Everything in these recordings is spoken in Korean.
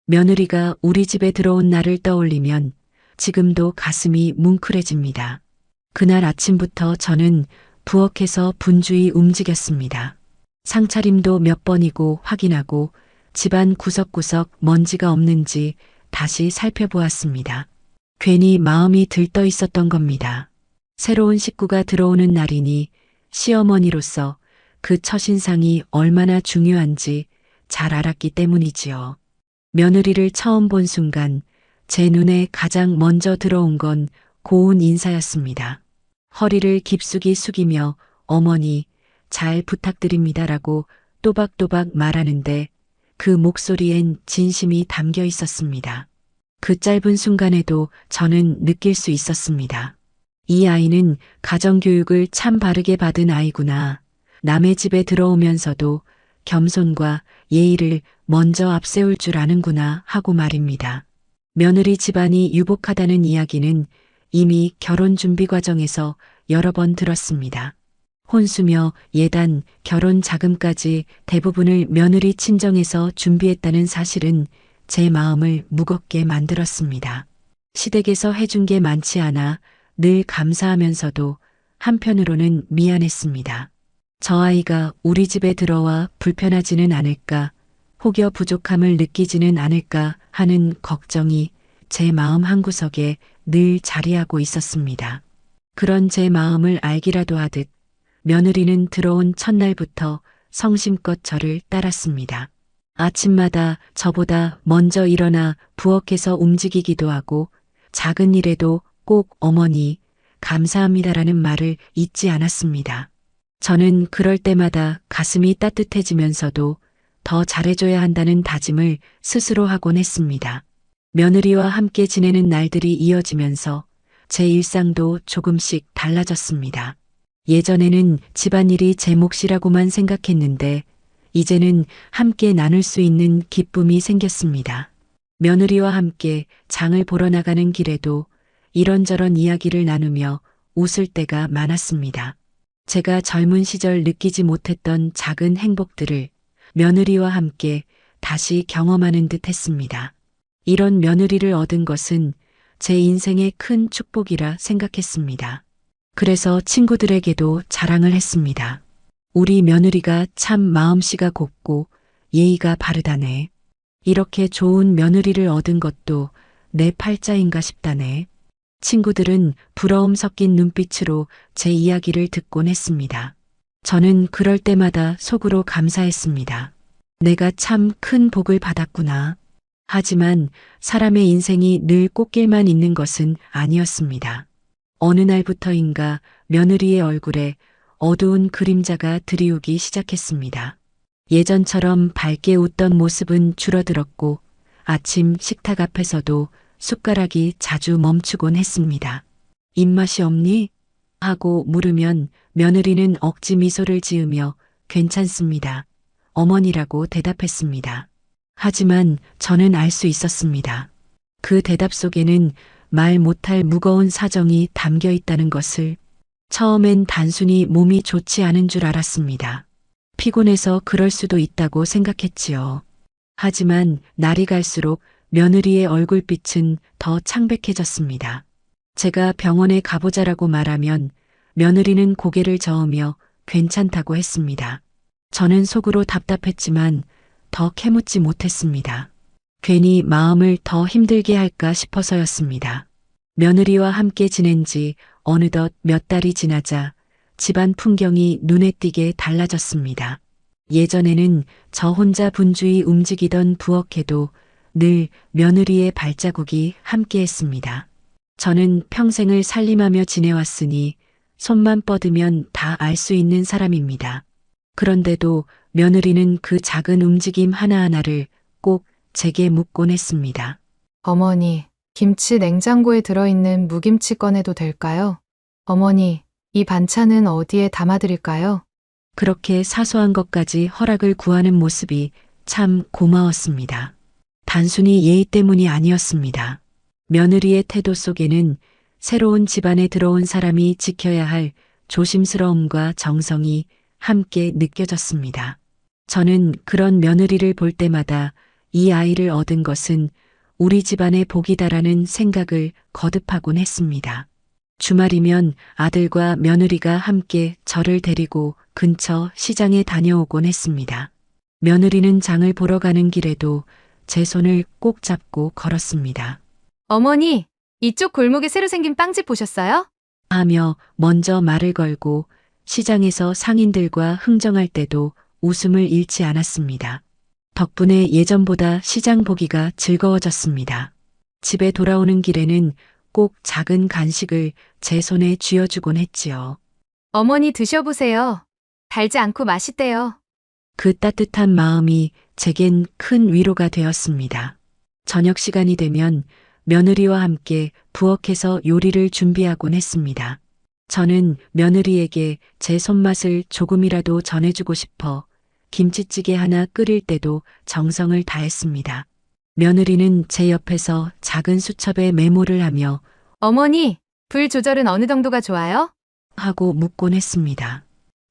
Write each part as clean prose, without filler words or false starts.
며느리가 우리 집에 들어온 날을 떠올리면 지금도 가슴이 뭉클해집니다. 그날 아침부터 저는 부엌에서 분주히 움직였습니다. 상차림도 몇 번이고 확인하고 집안 구석구석 먼지가 없는지 다시 살펴보았습니다. 괜히 마음이 들떠 있었던 겁니다. 새로운 식구가 들어오는 날이니 시어머니로서 그 첫인상이 얼마나 중요한지 잘 알았기 때문이지요. 며느리를 처음 본 순간 제 눈에 가장 먼저 들어온 건 고운 인사였습니다. 허리를 깊숙이 숙이며 어머니 잘 부탁드립니다라고 또박또박 말하는데 그 목소리엔 진심이 담겨 있었습니다. 그 짧은 순간에도 저는 느낄 수 있었습니다. 이 아이는 가정교육을 참 바르게 받은 아이구나. 남의 집에 들어오면서도 겸손과 예의를 먼저 앞세울 줄 아는구나 하고 말입니다. 며느리 집안이 유복하다는 이야기는 이미 결혼 준비 과정에서 여러 번 들었습니다. 혼수며 예단, 결혼 자금까지 대부분을 며느리 친정에서 준비했다는 사실은 제 마음을 무겁게 만들었습니다. 시댁에서 해준 게 많지 않아 늘 감사하면서도 한편으로는 미안했습니다. 저 아이가 우리 집에 들어와 불편하지는 않을까, 혹여 부족함을 느끼지는 않을까 하는 걱정이 제 마음 한구석에 늘 자리하고 있었습니다. 그런 제 마음을 알기라도 하듯 며느리는 들어온 첫날부터 성심껏 저를 따랐습니다. 아침마다 저보다 먼저 일어나 부엌에서 움직이기도 하고 작은 일에도 꼭 어머니 감사합니다라는 말을 잊지 않았습니다. 저는 그럴 때마다 가슴이 따뜻해지면서도 더 잘해줘야 한다는 다짐을 스스로 하곤 했습니다. 며느리와 함께 지내는 날들이 이어지면서 제 일상도 조금씩 달라졌습니다. 예전에는 집안일이 제 몫이라고만 생각했는데 이제는 함께 나눌 수 있는 기쁨이 생겼습니다. 며느리와 함께 장을 보러 나가는 길에도 이런저런 이야기를 나누며 웃을 때가 많았습니다. 제가 젊은 시절 느끼지 못했던 작은 행복들을 며느리와 함께 다시 경험하는 듯 했습니다. 이런 며느리를 얻은 것은 제 인생의 큰 축복이라 생각했습니다. 그래서 친구들에게도 자랑을 했습니다. 우리 며느리가 참 마음씨가 곱고 예의가 바르다네. 이렇게 좋은 며느리를 얻은 것도 내 팔자인가 싶다네. 친구들은 부러움 섞인 눈빛으로 제 이야기를 듣곤 했습니다. 저는 그럴 때마다 속으로 감사했습니다. 내가 참 큰 복을 받았구나. 하지만 사람의 인생이 늘 꽃길만 있는 것은 아니었습니다. 어느 날부터인가 며느리의 얼굴에 어두운 그림자가 드리우기 시작했습니다. 예전처럼 밝게 웃던 모습은 줄어들었고 아침 식탁 앞에서도 숟가락이 자주 멈추곤 했습니다. 입맛이 없니? 하고 물으면 며느리는 억지 미소를 지으며 괜찮습니다. 어머니라고 대답했습니다. 하지만 저는 알 수 있었습니다. 그 대답 속에는 말 못할 무거운 사정이 담겨 있다는 것을. 처음엔 단순히 몸이 좋지 않은 줄 알았습니다. 피곤해서 그럴 수도 있다고 생각했지요. 하지만 날이 갈수록 며느리의 얼굴빛은 더 창백해졌습니다. 제가 병원에 가보자라고 말하면 며느리는 고개를 저으며 괜찮다고 했습니다. 저는 속으로 답답했지만 더 캐묻지 못했습니다. 괜히 마음을 더 힘들게 할까 싶어서였습니다. 며느리와 함께 지낸 지 어느덧 몇 달이 지나자 집안 풍경이 눈에 띄게 달라졌습니다. 예전에는 저 혼자 분주히 움직이던 부엌에도 늘 며느리의 발자국이 함께했습니다. 저는 평생을 살림하며 지내왔으니 손만 뻗으면 다 알 수 있는 사람입니다. 그런데도 며느리는 그 작은 움직임 하나하나를 꼭 제게 묻곤 했습니다. 어머니, 김치 냉장고에 들어있는 무김치 꺼내도 될까요? 어머니, 이 반찬은 어디에 담아드릴까요? 그렇게 사소한 것까지 허락을 구하는 모습이 참 고마웠습니다. 단순히 예의 때문이 아니었습니다. 며느리의 태도 속에는 새로운 집안에 들어온 사람이 지켜야 할 조심스러움과 정성이 함께 느껴졌습니다. 저는 그런 며느리를 볼 때마다 이 아이를 얻은 것은 우리 집안의 복이다라는 생각을 거듭하곤 했습니다. 주말이면 아들과 며느리가 함께 저를 데리고 근처 시장에 다녀오곤 했습니다. 며느리는 장을 보러 가는 길에도 제 손을 꼭 잡고 걸었습니다. 어머니, 이쪽 골목에 새로 생긴 빵집 보셨어요? 하며 먼저 말을 걸고 시장에서 상인들과 흥정할 때도 웃음을 잃지 않았습니다. 덕분에 예전보다 시장 보기가 즐거워졌습니다. 집에 돌아오는 길에는 꼭 작은 간식을 제 손에 쥐어주곤 했지요. 어머니 드셔보세요. 달지 않고 맛있대요. 그 따뜻한 마음이 제겐 큰 위로가 되었습니다. 저녁 시간이 되면 며느리와 함께 부엌에서 요리를 준비하곤 했습니다. 저는 며느리에게 제 손맛을 조금이라도 전해주고 싶어 김치찌개 하나 끓일 때도 정성을 다했습니다. 며느리는 제 옆에서 작은 수첩에 메모를 하며 어머니, 불 조절은 어느 정도가 좋아요? 하고 묻곤 했습니다.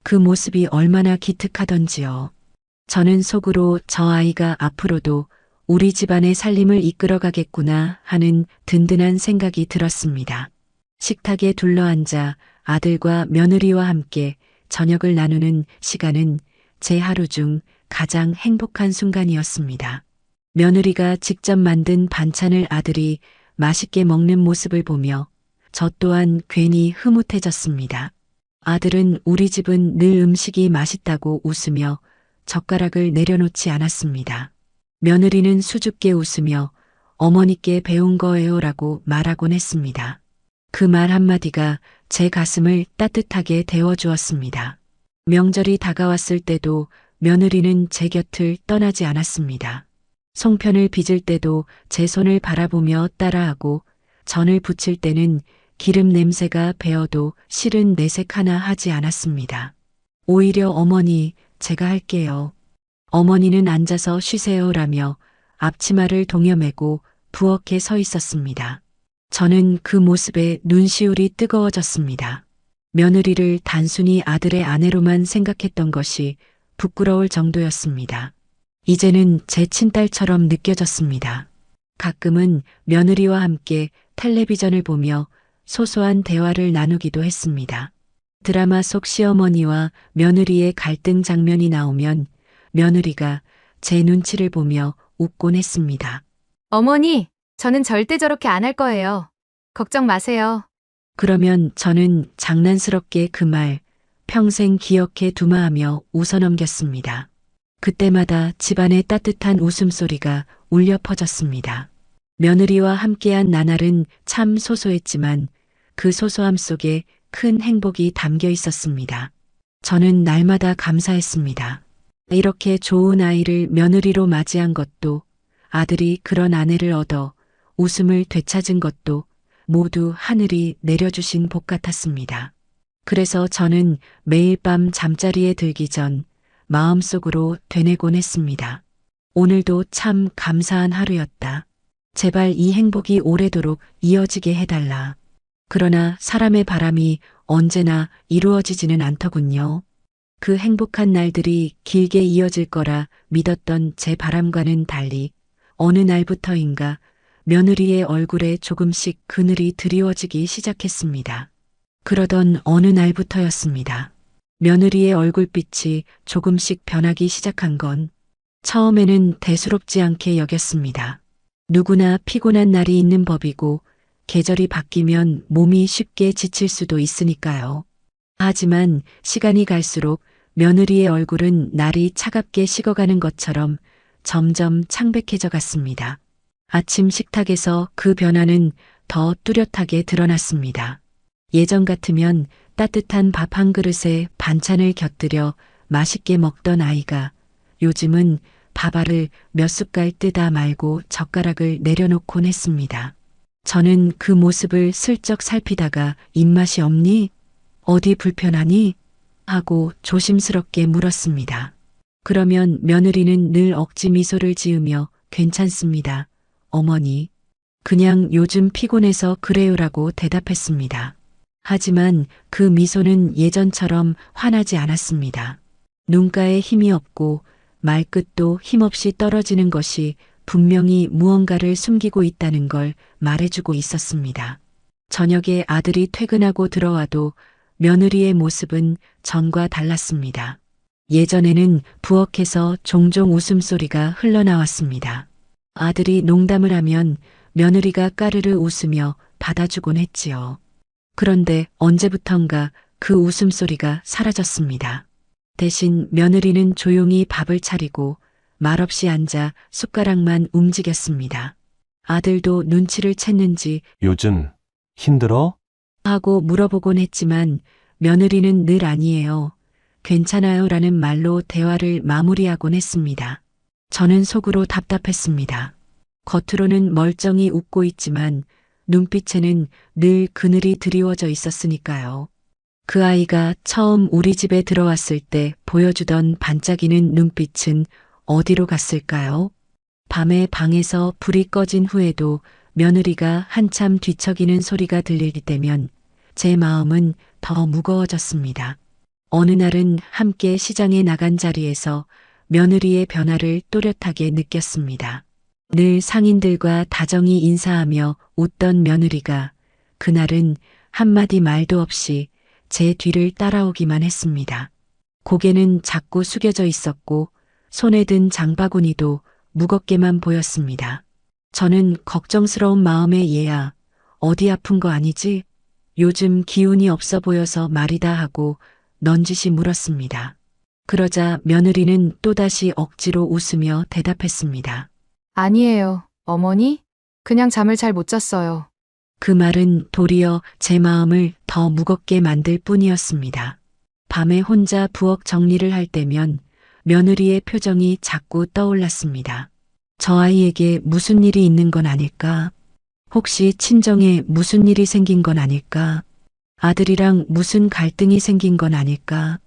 그 모습이 얼마나 기특하던지요. 저는 속으로 저 아이가 앞으로도 우리 집안의 살림을 이끌어가겠구나 하는 든든한 생각이 들었습니다. 식탁에 둘러앉아 아들과 며느리와 함께 저녁을 나누는 시간은 제 하루 중 가장 행복한 순간이었습니다. 며느리가 직접 만든 반찬을 아들이 맛있게 먹는 모습을 보며 저 또한 괜히 흐뭇해졌습니다. 아들은 우리 집은 늘 음식이 맛있다고 웃으며 젓가락을 내려놓지 않았습니다. 며느리는 수줍게 웃으며 어머니께 배운 거예요라고 말하곤 했습니다. 그 말 한마디가 제 가슴을 따뜻하게 데워주었습니다. 명절이 다가왔을 때도 며느리는 제 곁을 떠나지 않았습니다. 송편을 빚을 때도 제 손을 바라보며 따라하고 전을 부칠 때는 기름 냄새가 배어도 실은 내색 하나 하지 않았습니다. 오히려 어머니, 제가 할게요. 어머니는 앉아서 쉬세요라며 앞치마를 동여매고 부엌에 서 있었습니다. 저는 그 모습에 눈시울이 뜨거워졌습니다. 며느리를 단순히 아들의 아내로만 생각했던 것이 부끄러울 정도였습니다. 이제는 제 친딸처럼 느껴졌습니다. 가끔은 며느리와 함께 텔레비전을 보며 소소한 대화를 나누기도 했습니다. 드라마 속 시어머니와 며느리의 갈등 장면이 나오면 며느리가 제 눈치를 보며 웃곤 했습니다. 어머니, 저는 절대 저렇게 안 할 거예요. 걱정 마세요. 그러면 저는 장난스럽게 그 말 평생 기억해 두마하며 웃어넘겼습니다. 그때마다 집안의 따뜻한 웃음소리가 울려 퍼졌습니다. 며느리와 함께한 나날은 참 소소했지만 그 소소함 속에 큰 행복이 담겨 있었습니다. 저는 날마다 감사했습니다. 이렇게 좋은 아이를 며느리로 맞이한 것도, 아들이 그런 아내를 얻어 웃음을 되찾은 것도 모두 하늘이 내려주신 복 같았습니다. 그래서 저는 매일 밤 잠자리에 들기 전 마음속으로 되뇌곤 했습니다. 오늘도 참 감사한 하루였다. 제발 이 행복이 오래도록 이어지게 해달라. 그러나 사람의 바람이 언제나 이루어지지는 않더군요. 그 행복한 날들이 길게 이어질 거라 믿었던 제 바람과는 달리 어느 날부터인가 며느리의 얼굴에 조금씩 그늘이 드리워지기 시작했습니다. 그러던 어느 날부터였습니다. 며느리의 얼굴빛이 조금씩 변하기 시작한 건 처음에는 대수롭지 않게 여겼습니다. 누구나 피곤한 날이 있는 법이고 계절이 바뀌면 몸이 쉽게 지칠 수도 있으니까요. 하지만 시간이 갈수록 며느리의 얼굴은 날이 차갑게 식어가는 것처럼 점점 창백해져 갔습니다. 아침 식탁에서 그 변화는 더 뚜렷하게 드러났습니다. 예전 같으면 따뜻한 밥 한 그릇에 반찬을 곁들여 맛있게 먹던 아이가 요즘은 밥알을 몇 숟갈 뜨다 말고 젓가락을 내려놓곤 했습니다. 저는 그 모습을 슬쩍 살피다가 입맛이 없니? 어디 불편하니? 하고 조심스럽게 물었습니다. 그러면 며느리는 늘 억지 미소를 지으며 괜찮습니다. 어머니, 그냥 요즘 피곤해서 그래요라고 대답했습니다. 하지만 그 미소는 예전처럼 환하지 않았습니다. 눈가에 힘이 없고 말끝도 힘없이 떨어지는 것이 분명히 무언가를 숨기고 있다는 걸 말해주고 있었습니다. 저녁에 아들이 퇴근하고 들어와도 며느리의 모습은 전과 달랐습니다. 예전에는 부엌에서 종종 웃음소리가 흘러나왔습니다. 아들이 농담을 하면 며느리가 까르르 웃으며 받아주곤 했지요. 그런데 언제부턴가 그 웃음소리가 사라졌습니다. 대신 며느리는 조용히 밥을 차리고 말없이 앉아 숟가락만 움직였습니다. 아들도 눈치를 챘는지 요즘 힘들어? 하고 물어보곤 했지만 며느리는 늘 아니에요. 괜찮아요 라는 말로 대화를 마무리하곤 했습니다. 저는 속으로 답답했습니다. 겉으로는 멀쩡히 웃고 있지만 눈빛에는 늘 그늘이 드리워져 있었으니까요. 그 아이가 처음 우리 집에 들어왔을 때 보여주던 반짝이는 눈빛은 어디로 갔을까요? 밤에 방에서 불이 꺼진 후에도 며느리가 한참 뒤척이는 소리가 들릴 때면 제 마음은 더 무거워졌습니다. 어느 날은 함께 시장에 나간 자리에서 며느리의 변화를 또렷하게 느꼈습니다. 늘 상인들과 다정히 인사하며 웃던 며느리가 그날은 한마디 말도 없이 제 뒤를 따라오기만 했습니다. 고개는 자꾸 숙여져 있었고 손에 든 장바구니도 무겁게만 보였습니다. 저는 걱정스러운 마음에 얘야, 어디 아픈 거 아니지? 요즘 기운이 없어 보여서 말이다 하고 넌지시 물었습니다. 그러자 며느리는 또다시 억지로 웃으며 대답했습니다. 아니에요, 어머니? 그냥 잠을 잘 못 잤어요. 그 말은 도리어 제 마음을 더 무겁게 만들 뿐이었습니다. 밤에 혼자 부엌 정리를 할 때면 며느리의 표정이 자꾸 떠올랐습니다. 저 아이에게 무슨 일이 있는 건 아닐까? 혹시 친정에 무슨 일이 생긴 건 아닐까? 아들이랑 무슨 갈등이 생긴 건 아닐까?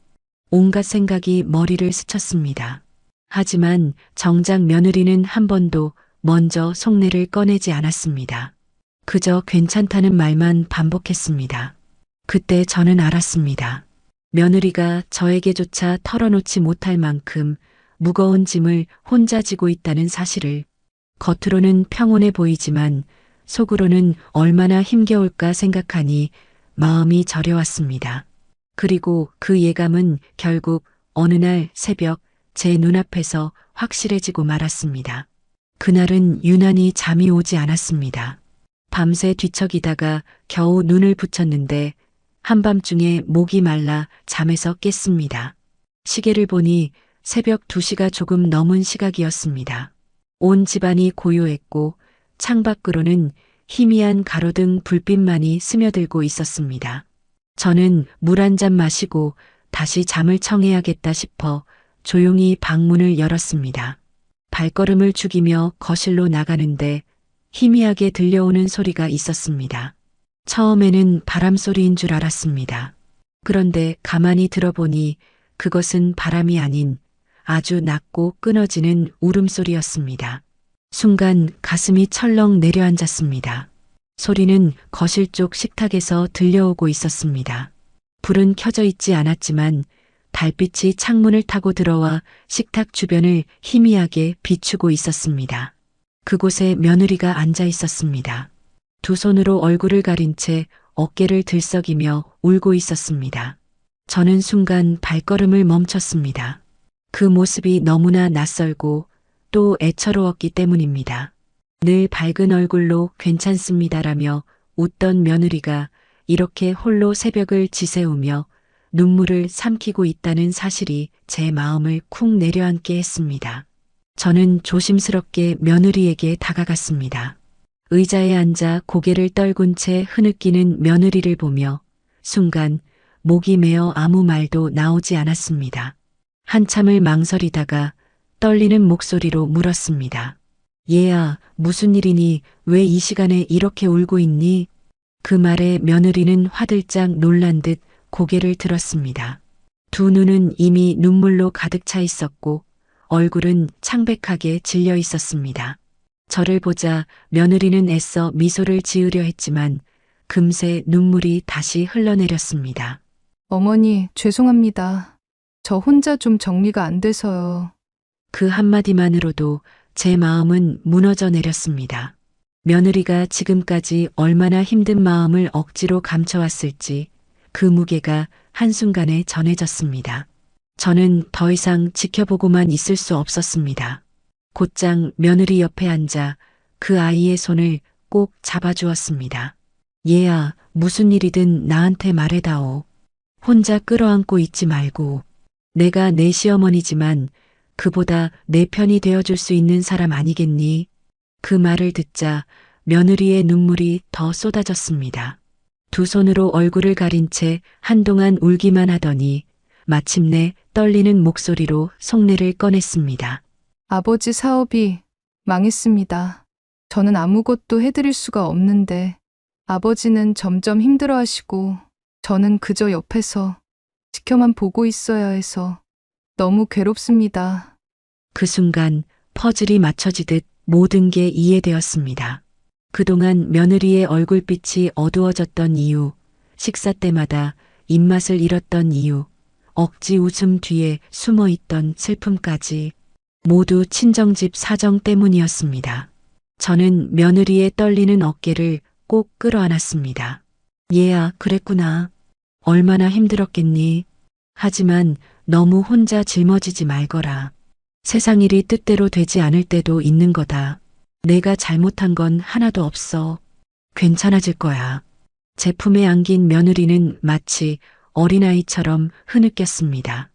온갖 생각이 머리를 스쳤습니다. 하지만 정작 며느리는 한 번도 먼저 속내를 꺼내지 않았습니다. 그저 괜찮다는 말만 반복했습니다. 그때 저는 알았습니다. 며느리가 저에게조차 털어놓지 못할 만큼 무거운 짐을 혼자 지고 있다는 사실을. 겉으로는 평온해 보이지만 속으로는 얼마나 힘겨울까 생각하니 마음이 저려왔습니다. 그리고 그 예감은 결국 어느 날 새벽 제 눈앞에서 확실해지고 말았습니다. 그날은 유난히 잠이 오지 않았습니다. 밤새 뒤척이다가 겨우 눈을 붙였는데 한밤중에 목이 말라 잠에서 깼습니다. 시계를 보니 새벽 2시가 조금 넘은 시각이었습니다. 온 집안이 고요했고 창밖으로는 희미한 가로등 불빛만이 스며들고 있었습니다. 저는 물 한 잔 마시고 다시 잠을 청해야겠다 싶어 조용히 방문을 열었습니다. 발걸음을 죽이며 거실로 나가는데 희미하게 들려오는 소리가 있었습니다. 처음에는 바람 소리인 줄 알았습니다. 그런데 가만히 들어보니 그것은 바람이 아닌 아주 낮고 끊어지는 울음소리였습니다. 순간 가슴이 철렁 내려앉았습니다. 소리는 거실 쪽 식탁에서 들려오고 있었습니다. 불은 켜져 있지 않았지만 달빛이 창문을 타고 들어와 식탁 주변을 희미하게 비추고 있었습니다. 그곳에 며느리가 앉아 있었습니다. 두 손으로 얼굴을 가린 채 어깨를 들썩이며 울고 있었습니다. 저는 순간 발걸음을 멈췄습니다. 그 모습이 너무나 낯설고 또 애처로웠기 때문입니다. 늘 밝은 얼굴로 괜찮습니다라며 웃던 며느리가 이렇게 홀로 새벽을 지새우며 눈물을 삼키고 있다는 사실이 제 마음을 쿵 내려앉게 했습니다. 저는 조심스럽게 며느리에게 다가갔습니다. 의자에 앉아 고개를 떨군 채 흐느끼는 며느리를 보며 순간 목이 메어 아무 말도 나오지 않았습니다. 한참을 망설이다가 떨리는 목소리로 물었습니다. 얘야, 무슨 일이니? 왜 이 시간에 이렇게 울고 있니? 그 말에 며느리는 화들짝 놀란 듯 고개를 들었습니다. 두 눈은 이미 눈물로 가득 차 있었고 얼굴은 창백하게 질려 있었습니다. 저를 보자 며느리는 애써 미소를 지으려 했지만 금세 눈물이 다시 흘러내렸습니다. 어머니, 죄송합니다. 저 혼자 좀 정리가 안 돼서요. 그 한마디만으로도 제 마음은 무너져 내렸습니다. 며느리가 지금까지 얼마나 힘든 마음을 억지로 감춰왔을지 그 무게가 한순간에 전해졌습니다. 저는 더 이상 지켜보고만 있을 수 없었습니다. 곧장 며느리 옆에 앉아 그 아이의 손을 꼭 잡아주었습니다. 얘야, 무슨 일이든 나한테 말해다오. 혼자 끌어안고 있지 말고. 내가 내 시어머니지만 그보다 내 편이 되어줄 수 있는 사람 아니겠니? 그 말을 듣자 며느리의 눈물이 더 쏟아졌습니다. 두 손으로 얼굴을 가린 채 한동안 울기만 하더니 마침내 떨리는 목소리로 속내를 꺼냈습니다. 아버지 사업이 망했습니다. 저는 아무것도 해드릴 수가 없는데 아버지는 점점 힘들어하시고 저는 그저 옆에서 지켜만 보고 있어야 해서 너무 괴롭습니다. 그 순간 퍼즐이 맞춰지듯 모든 게 이해되었습니다. 그동안 며느리의 얼굴빛이 어두워졌던 이유, 식사 때마다 입맛을 잃었던 이유, 억지 웃음 뒤에 숨어있던 슬픔까지 모두 친정집 사정 때문이었습니다. 저는 며느리의 떨리는 어깨를 꼭 끌어안았습니다. 얘야, 그랬구나. 얼마나 힘들었겠니. 하지만 너무 혼자 짊어지지 말거라. 세상 일이 뜻대로 되지 않을 때도 있는 거다. 내가 잘못한 건 하나도 없어. 괜찮아질 거야. 제 품에 안긴 며느리는 마치 어린아이처럼 흐느꼈습니다.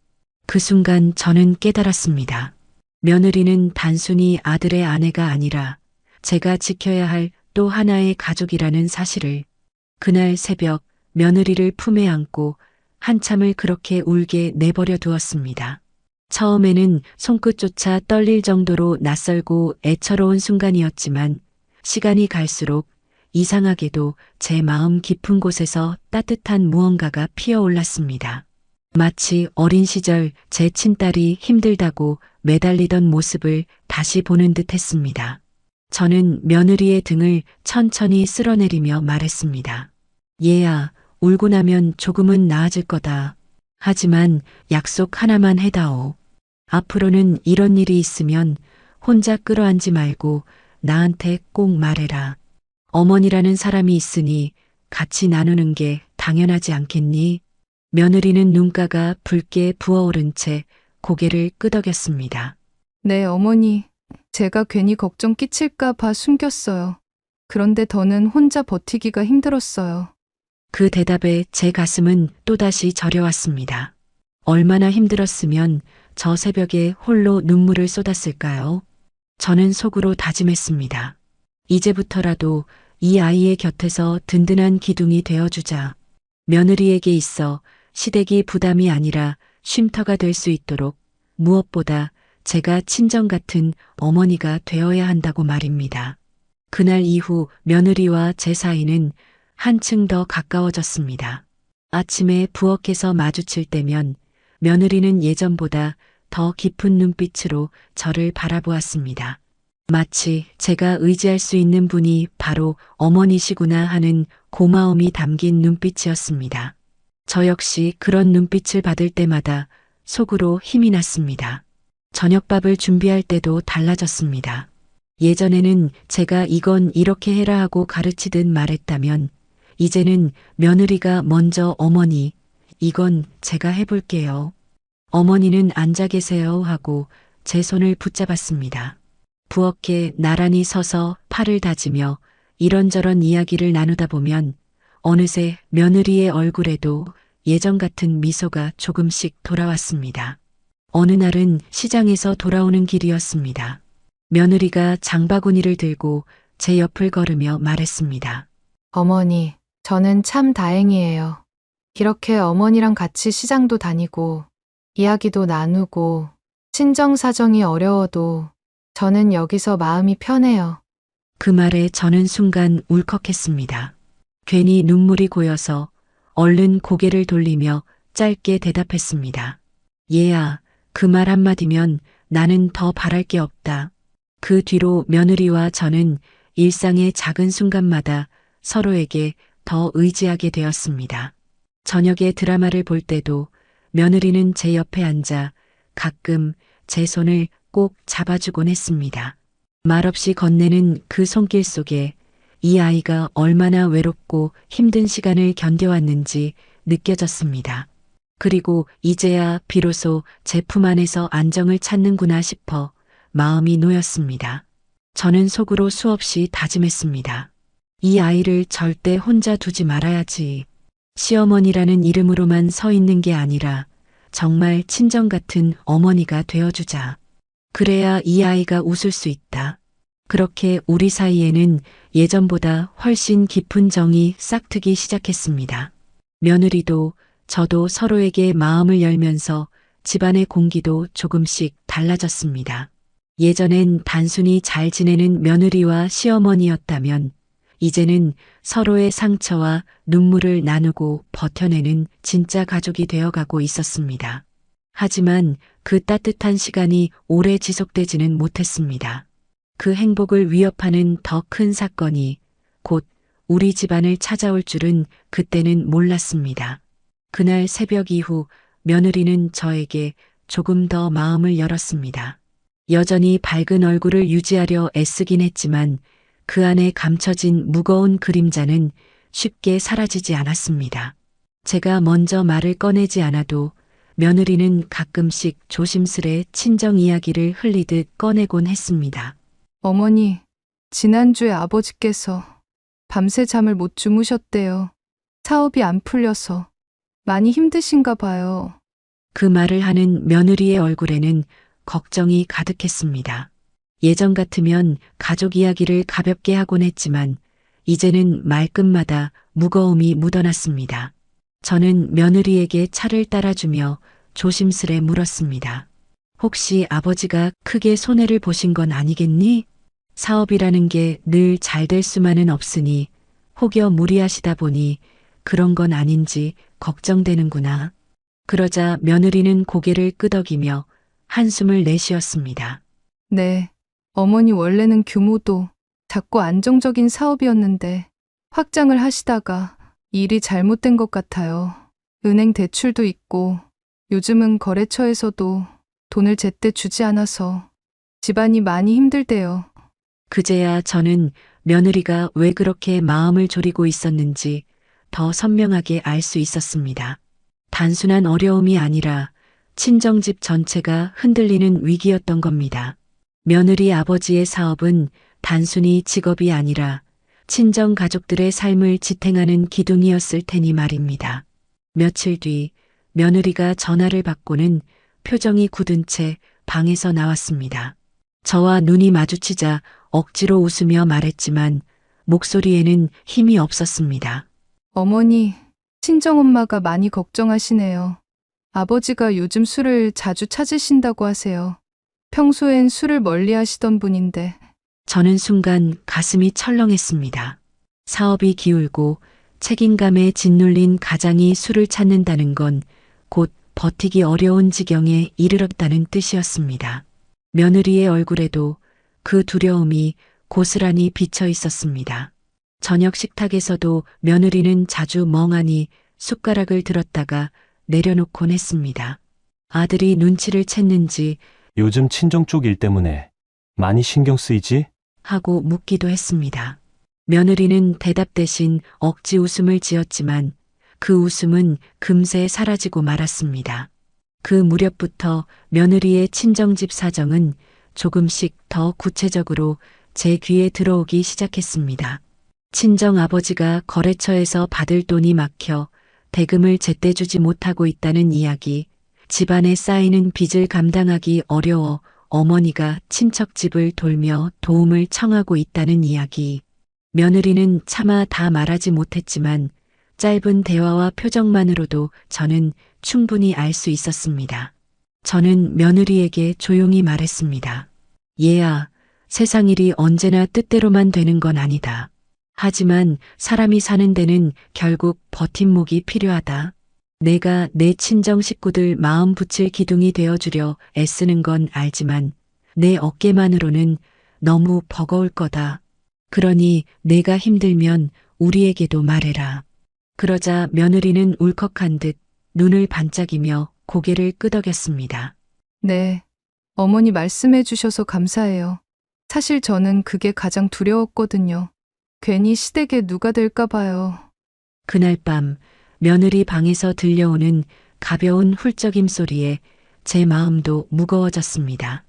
그 순간 저는 깨달았습니다. 며느리는 단순히 아들의 아내가 아니라 제가 지켜야 할 또 하나의 가족이라는 사실을. 그날 새벽 며느리를 품에 안고 한참을 그렇게 울게 내버려 두었습니다. 처음에는 손끝조차 떨릴 정도로 낯설고 애처로운 순간이었지만 시간이 갈수록 이상하게도 제 마음 깊은 곳에서 따뜻한 무언가가 피어올랐습니다. 마치 어린 시절 제 친딸이 힘들다고 매달리던 모습을 다시 보는 듯 했습니다. 저는 며느리의 등을 천천히 쓸어내리며 말했습니다. 얘야, 울고 나면 조금은 나아질 거다. 하지만 약속 하나만 해다오. 앞으로는 이런 일이 있으면 혼자 끌어안지 말고 나한테 꼭 말해라. 어머니라는 사람이 있으니 같이 나누는 게 당연하지 않겠니? 며느리는 눈가가 붉게 부어오른 채 고개를 끄덕였습니다. 네, 어머니. 제가 괜히 걱정 끼칠까 봐 숨겼어요. 그런데 더는 혼자 버티기가 힘들었어요. 그 대답에 제 가슴은 또다시 저려왔습니다. 얼마나 힘들었으면 저 새벽에 홀로 눈물을 쏟았을까요? 저는 속으로 다짐했습니다. 이제부터라도 이 아이의 곁에서 든든한 기둥이 되어주자. 며느리에게 있어 시댁이 부담이 아니라 쉼터가 될 수 있도록 무엇보다 제가 친정 같은 어머니가 되어야 한다고 말입니다. 그날 이후 며느리와 제 사이는 한층 더 가까워졌습니다. 아침에 부엌에서 마주칠 때면 며느리는 예전보다 더 깊은 눈빛으로 저를 바라보았습니다. 마치 제가 의지할 수 있는 분이 바로 어머니시구나 하는 고마움이 담긴 눈빛이었습니다. 저 역시 그런 눈빛을 받을 때마다 속으로 힘이 났습니다. 저녁밥을 준비할 때도 달라졌습니다. 예전에는 제가 이건 이렇게 해라 하고 가르치듯 말했다면 이제는 며느리가 먼저 어머니, 이건 제가 해볼게요. 어머니는 앉아 계세요 하고 제 손을 붙잡았습니다. 부엌에 나란히 서서 팔을 다지며 이런저런 이야기를 나누다 보면 어느새 며느리의 얼굴에도 예전 같은 미소가 조금씩 돌아왔습니다. 어느 날은 시장에서 돌아오는 길이었습니다. 며느리가 장바구니를 들고 제 옆을 걸으며 말했습니다. 어머니, 저는 참 다행이에요. 이렇게 어머니랑 같이 시장도 다니고, 이야기도 나누고, 친정 사정이 어려워도 저는 여기서 마음이 편해요. 그 말에 저는 순간 울컥했습니다. 괜히 눈물이 고여서 얼른 고개를 돌리며 짧게 대답했습니다. 얘야, 그 말 한마디면 나는 더 바랄 게 없다. 그 뒤로 며느리와 저는 일상의 작은 순간마다 서로에게 더 의지하게 되었습니다. 저녁에 드라마를 볼 때도 며느리는 제 옆에 앉아 가끔 제 손을 꼭 잡아주곤 했습니다. 말없이 건네는 그 손길 속에 이 아이가 얼마나 외롭고 힘든 시간을 견뎌왔는지 느껴졌습니다. 그리고 이제야 비로소 제 품 안에서 안정을 찾는구나 싶어 마음이 놓였습니다. 저는 속으로 수없이 다짐했습니다. 이 아이를 절대 혼자 두지 말아야지. 시어머니라는 이름으로만 서 있는 게 아니라 정말 친정 같은 어머니가 되어주자. 그래야 이 아이가 웃을 수 있다. 그렇게 우리 사이에는 예전보다 훨씬 깊은 정이 싹트기 시작했습니다. 며느리도 저도 서로에게 마음을 열면서 집안의 공기도 조금씩 달라졌습니다. 예전엔 단순히 잘 지내는 며느리와 시어머니였다면 이제는 서로의 상처와 눈물을 나누고 버텨내는 진짜 가족이 되어가고 있었습니다. 하지만 그 따뜻한 시간이 오래 지속되지는 못했습니다. 그 행복을 위협하는 더 큰 사건이 곧 우리 집안을 찾아올 줄은 그때는 몰랐습니다. 그날 새벽 이후 며느리는 저에게 조금 더 마음을 열었습니다. 여전히 밝은 얼굴을 유지하려 애쓰긴 했지만 그 안에 감춰진 무거운 그림자는 쉽게 사라지지 않았습니다. 제가 먼저 말을 꺼내지 않아도 며느리는 가끔씩 조심스레 친정 이야기를 흘리듯 꺼내곤 했습니다. 어머니, 지난주에 아버지께서 밤새 잠을 못 주무셨대요. 사업이 안 풀려서 많이 힘드신가 봐요. 그 말을 하는 며느리의 얼굴에는 걱정이 가득했습니다. 예전 같으면 가족 이야기를 가볍게 하곤 했지만 이제는 말끝마다 무거움이 묻어났습니다. 저는 며느리에게 차를 따라주며 조심스레 물었습니다. 혹시 아버지가 크게 손해를 보신 건 아니겠니? 사업이라는 게 늘 잘 될 수만은 없으니 혹여 무리하시다 보니 그런 건 아닌지 걱정되는구나. 그러자 며느리는 고개를 끄덕이며 한숨을 내쉬었습니다. 네, 어머니 원래는 규모도 작고 안정적인 사업이었는데 확장을 하시다가 일이 잘못된 것 같아요. 은행 대출도 있고 요즘은 거래처에서도 돈을 제때 주지 않아서 집안이 많이 힘들대요. 그제야 저는 며느리가 왜 그렇게 마음을 졸이고 있었는지 더 선명하게 알 수 있었습니다. 단순한 어려움이 아니라 친정집 전체가 흔들리는 위기였던 겁니다. 며느리 아버지의 사업은 단순히 직업이 아니라 친정 가족들의 삶을 지탱하는 기둥이었을 테니 말입니다. 며칠 뒤 며느리가 전화를 받고는 표정이 굳은 채 방에서 나왔습니다. 저와 눈이 마주치자 억지로 웃으며 말했지만 목소리에는 힘이 없었습니다. 어머니, 친정엄마가 많이 걱정하시네요. 아버지가 요즘 술을 자주 찾으신다고 하세요. 평소엔 술을 멀리 하시던 분인데. 저는 순간 가슴이 철렁했습니다. 사업이 기울고 책임감에 짓눌린 가장이 술을 찾는다는 건 곧 버티기 어려운 지경에 이르렀다는 뜻이었습니다. 며느리의 얼굴에도 그 두려움이 고스란히 비쳐 있었습니다. 저녁 식탁에서도 며느리는 자주 멍하니 숟가락을 들었다가 내려놓곤 했습니다. 아들이 눈치를 챘는지 요즘 친정 쪽 일 때문에 많이 신경 쓰이지? 하고 묻기도 했습니다. 며느리는 대답 대신 억지 웃음을 지었지만 그 웃음은 금세 사라지고 말았습니다. 그 무렵부터 며느리의 친정집 사정은 조금씩 더 구체적으로 제 귀에 들어오기 시작했습니다. 친정 아버지가 거래처에서 받을 돈이 막혀 대금을 제때 주지 못하고 있다는 이야기, 집안에 쌓이는 빚을 감당하기 어려워 어머니가 친척집을 돌며 도움을 청하고 있다는 이야기. 며느리는 차마 다 말하지 못했지만 짧은 대화와 표정만으로도 저는 충분히 알 수 있었습니다. 저는 며느리에게 조용히 말했습니다. 얘야, 세상 일이 언제나 뜻대로만 되는 건 아니다. 하지만 사람이 사는 데는 결국 버팀목이 필요하다. 내가 내 친정 식구들 마음 붙일 기둥이 되어주려 애쓰는 건 알지만 내 어깨만으로는 너무 버거울 거다. 그러니 내가 힘들면 우리에게도 말해라. 그러자 며느리는 울컥한 듯 눈을 반짝이며 고개를 끄덕였습니다. 네, 어머니 말씀해 주셔서 감사해요. 사실 저는 그게 가장 두려웠거든요. 괜히 시댁에 누가 될까 봐요. 그날 밤 며느리 방에서 들려오는 가벼운 훌쩍임 소리에 제 마음도 무거워졌습니다.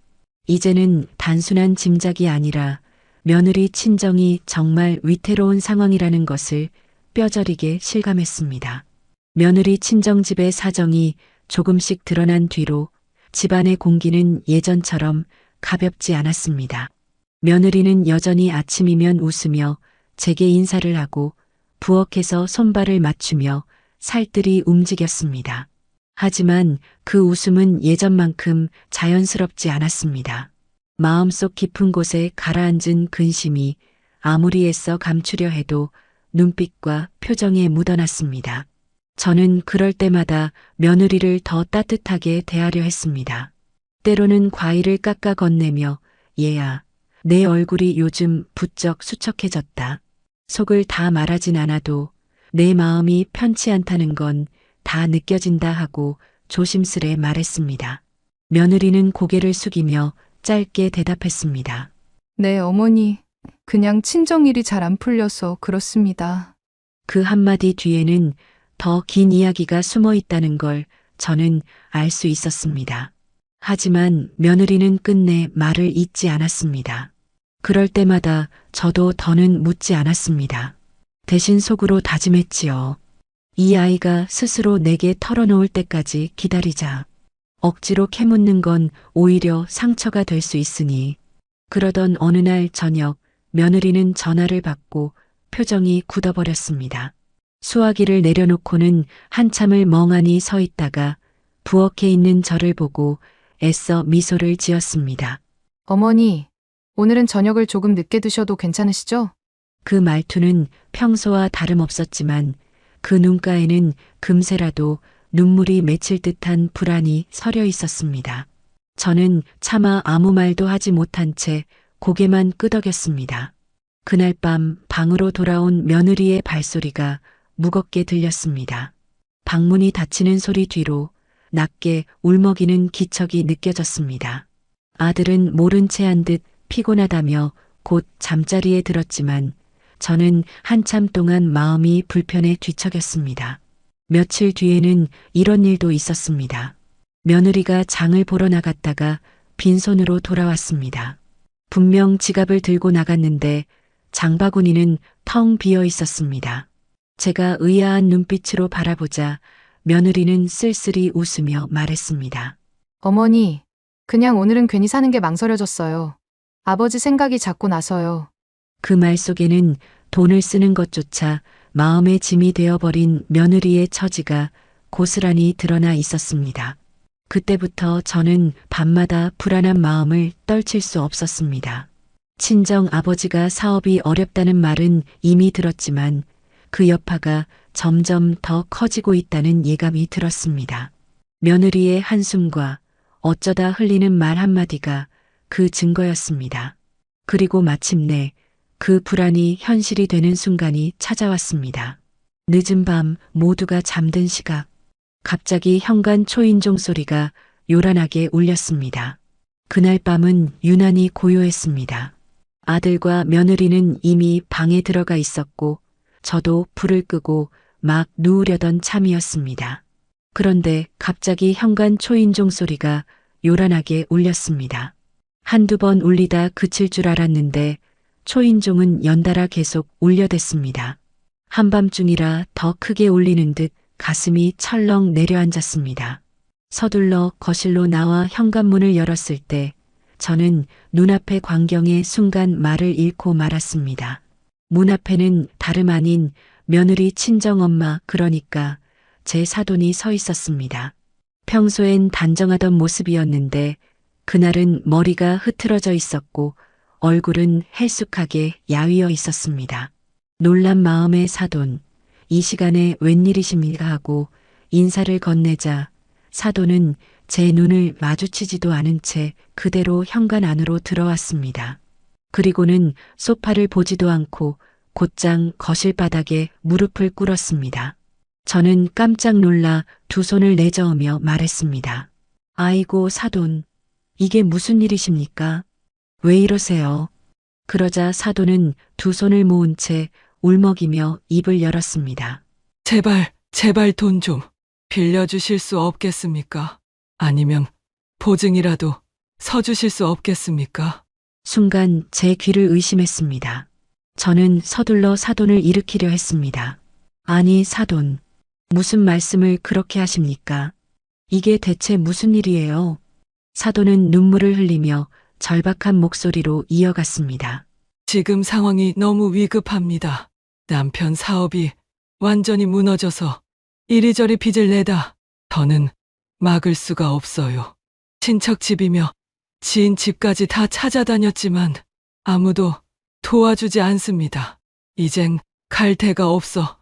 이제는 단순한 짐작이 아니라 며느리 친정이 정말 위태로운 상황이라는 것을 뼈저리게 실감했습니다. 며느리 친정집의 사정이 조금씩 드러난 뒤로 집안의 공기는 예전처럼 가볍지 않았습니다. 며느리는 여전히 아침이면 웃으며 제게 인사를 하고 부엌에서 손발을 맞추며 살뜰히 움직였습니다. 하지만 그 웃음은 예전만큼 자연스럽지 않았습니다. 마음속 깊은 곳에 가라앉은 근심이 아무리 애써 감추려 해도 눈빛과 표정에 묻어났습니다. 저는 그럴 때마다 며느리를 더 따뜻하게 대하려 했습니다. 때로는 과일을 깎아 건네며 얘야, 내 얼굴이 요즘 부쩍 수척해졌다. 속을 다 말하진 않아도 내 마음이 편치 않다는 건 다 느껴진다 하고 조심스레 말했습니다. 며느리는 고개를 숙이며 짧게 대답했습니다. 네, 어머니. 그냥 친정일이 잘 안 풀려서 그렇습니다. 그 한마디 뒤에는 더 긴 이야기가 숨어 있다는 걸 저는 알 수 있었습니다. 하지만 며느리는 끝내 말을 잇지 않았습니다. 그럴 때마다 저도 더는 묻지 않았습니다. 대신 속으로 다짐했지요. 이 아이가 스스로 내게 털어놓을 때까지 기다리자. 억지로 캐묻는 건 오히려 상처가 될 수 있으니. 그러던 어느 날 저녁 며느리는 전화를 받고 표정이 굳어버렸습니다. 수화기를 내려놓고는 한참을 멍하니 서 있다가 부엌에 있는 저를 보고 애써 미소를 지었습니다. 어머니, 오늘은 저녁을 조금 늦게 드셔도 괜찮으시죠? 그 말투는 평소와 다름없었지만 그 눈가에는 금세라도 눈물이 맺힐 듯한 불안이 서려 있었습니다. 저는 차마 아무 말도 하지 못한 채 고개만 끄덕였습니다. 그날 밤 방으로 돌아온 며느리의 발소리가 무겁게 들렸습니다. 방문이 닫히는 소리 뒤로 낮게 울먹이는 기척이 느껴졌습니다. 아들은 모른 채 한 듯 피곤하다며 곧 잠자리에 들었지만 저는 한참 동안 마음이 불편해 뒤척였습니다. 며칠 뒤에는 이런 일도 있었습니다. 며느리가 장을 보러 나갔다가 빈손으로 돌아왔습니다. 분명 지갑을 들고 나갔는데 장바구니는 텅 비어 있었습니다. 제가 의아한 눈빛으로 바라보자 며느리는 쓸쓸히 웃으며 말했습니다. 어머니, 그냥 오늘은 괜히 사는 게 망설여졌어요. 아버지 생각이 자꾸 나서요. 그 말 속에는 돈을 쓰는 것조차 마음의 짐이 되어버린 며느리의 처지가 고스란히 드러나 있었습니다. 그때부터 저는 밤마다 불안한 마음을 떨칠 수 없었습니다. 친정 아버지가 사업이 어렵다는 말은 이미 들었지만 그 여파가 점점 더 커지고 있다는 예감이 들었습니다. 며느리의 한숨과 어쩌다 흘리는 말 한마디가 그 증거였습니다. 그리고 마침내 그 불안이 현실이 되는 순간이 찾아왔습니다. 늦은 밤 모두가 잠든 시각, 갑자기 현관 초인종 소리가 요란하게 울렸습니다. 그날 밤은 유난히 고요했습니다. 아들과 며느리는 이미 방에 들어가 있었고 저도 불을 끄고 막 누우려던 참이었습니다. 그런데 갑자기 현관 초인종 소리가 요란하게 울렸습니다. 한두 번 울리다 그칠 줄 알았는데 초인종은 연달아 계속 울려댔습니다. 한밤중이라 더 크게 울리는 듯 가슴이 철렁 내려앉았습니다. 서둘러 거실로 나와 현관문을 열었을 때 저는 눈앞의 광경에 순간 말을 잃고 말았습니다. 문 앞에는 다름 아닌 며느리 친정엄마, 그러니까 제 사돈이 서 있었습니다. 평소엔 단정하던 모습이었는데 그날은 머리가 흐트러져 있었고 얼굴은 헬쑥하게 야위어 있었습니다. 놀란 마음의 사돈, 이 시간에 웬일이십니까 하고 인사를 건네자 사돈은 제 눈을 마주치지도 않은 채 그대로 현관 안으로 들어왔습니다. 그리고는 소파를 보지도 않고 곧장 거실 바닥에 무릎을 꿇었습니다. 저는 깜짝 놀라 두 손을 내저으며 말했습니다. 아이고 사돈, 이게 무슨 일이십니까? 왜 이러세요? 그러자 사돈은 두 손을 모은 채 울먹이며 입을 열었습니다. 제발 돈 좀 빌려주실 수 없겠습니까? 아니면 보증이라도 서주실 수 없겠습니까? 순간 제 귀를 의심했습니다. 저는 서둘러 사돈을 일으키려 했습니다. 아니, 사돈. 무슨 말씀을 그렇게 하십니까? 이게 대체 무슨 일이에요? 사돈은 눈물을 흘리며 절박한 목소리로 이어갔습니다. 지금 상황이 너무 위급합니다. 남편 사업이 완전히 무너져서 이리저리 빚을 내다 더는 막을 수가 없어요. 친척 집이며 지인 집까지 다 찾아다녔지만 아무도 도와주지 않습니다. 이젠 갈 데가 없어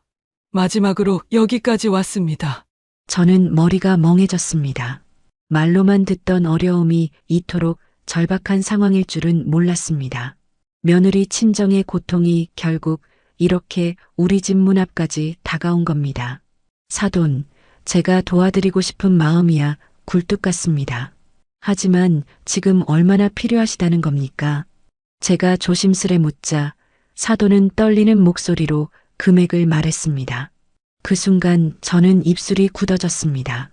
마지막으로 여기까지 왔습니다. 저는 머리가 멍해졌습니다. 말로만 듣던 어려움이 이토록 절박한 상황일 줄은 몰랐습니다. 며느리 친정의 고통이 결국 이렇게 우리 집 문 앞까지 다가온 겁니다. 사돈, 제가 도와드리고 싶은 마음이야 굴뚝 같습니다. 하지만 지금 얼마나 필요하시다는 겁니까? 제가 조심스레 묻자 사돈은 떨리는 목소리로 금액을 말했습니다. 그 순간 저는 입술이 굳어졌습니다.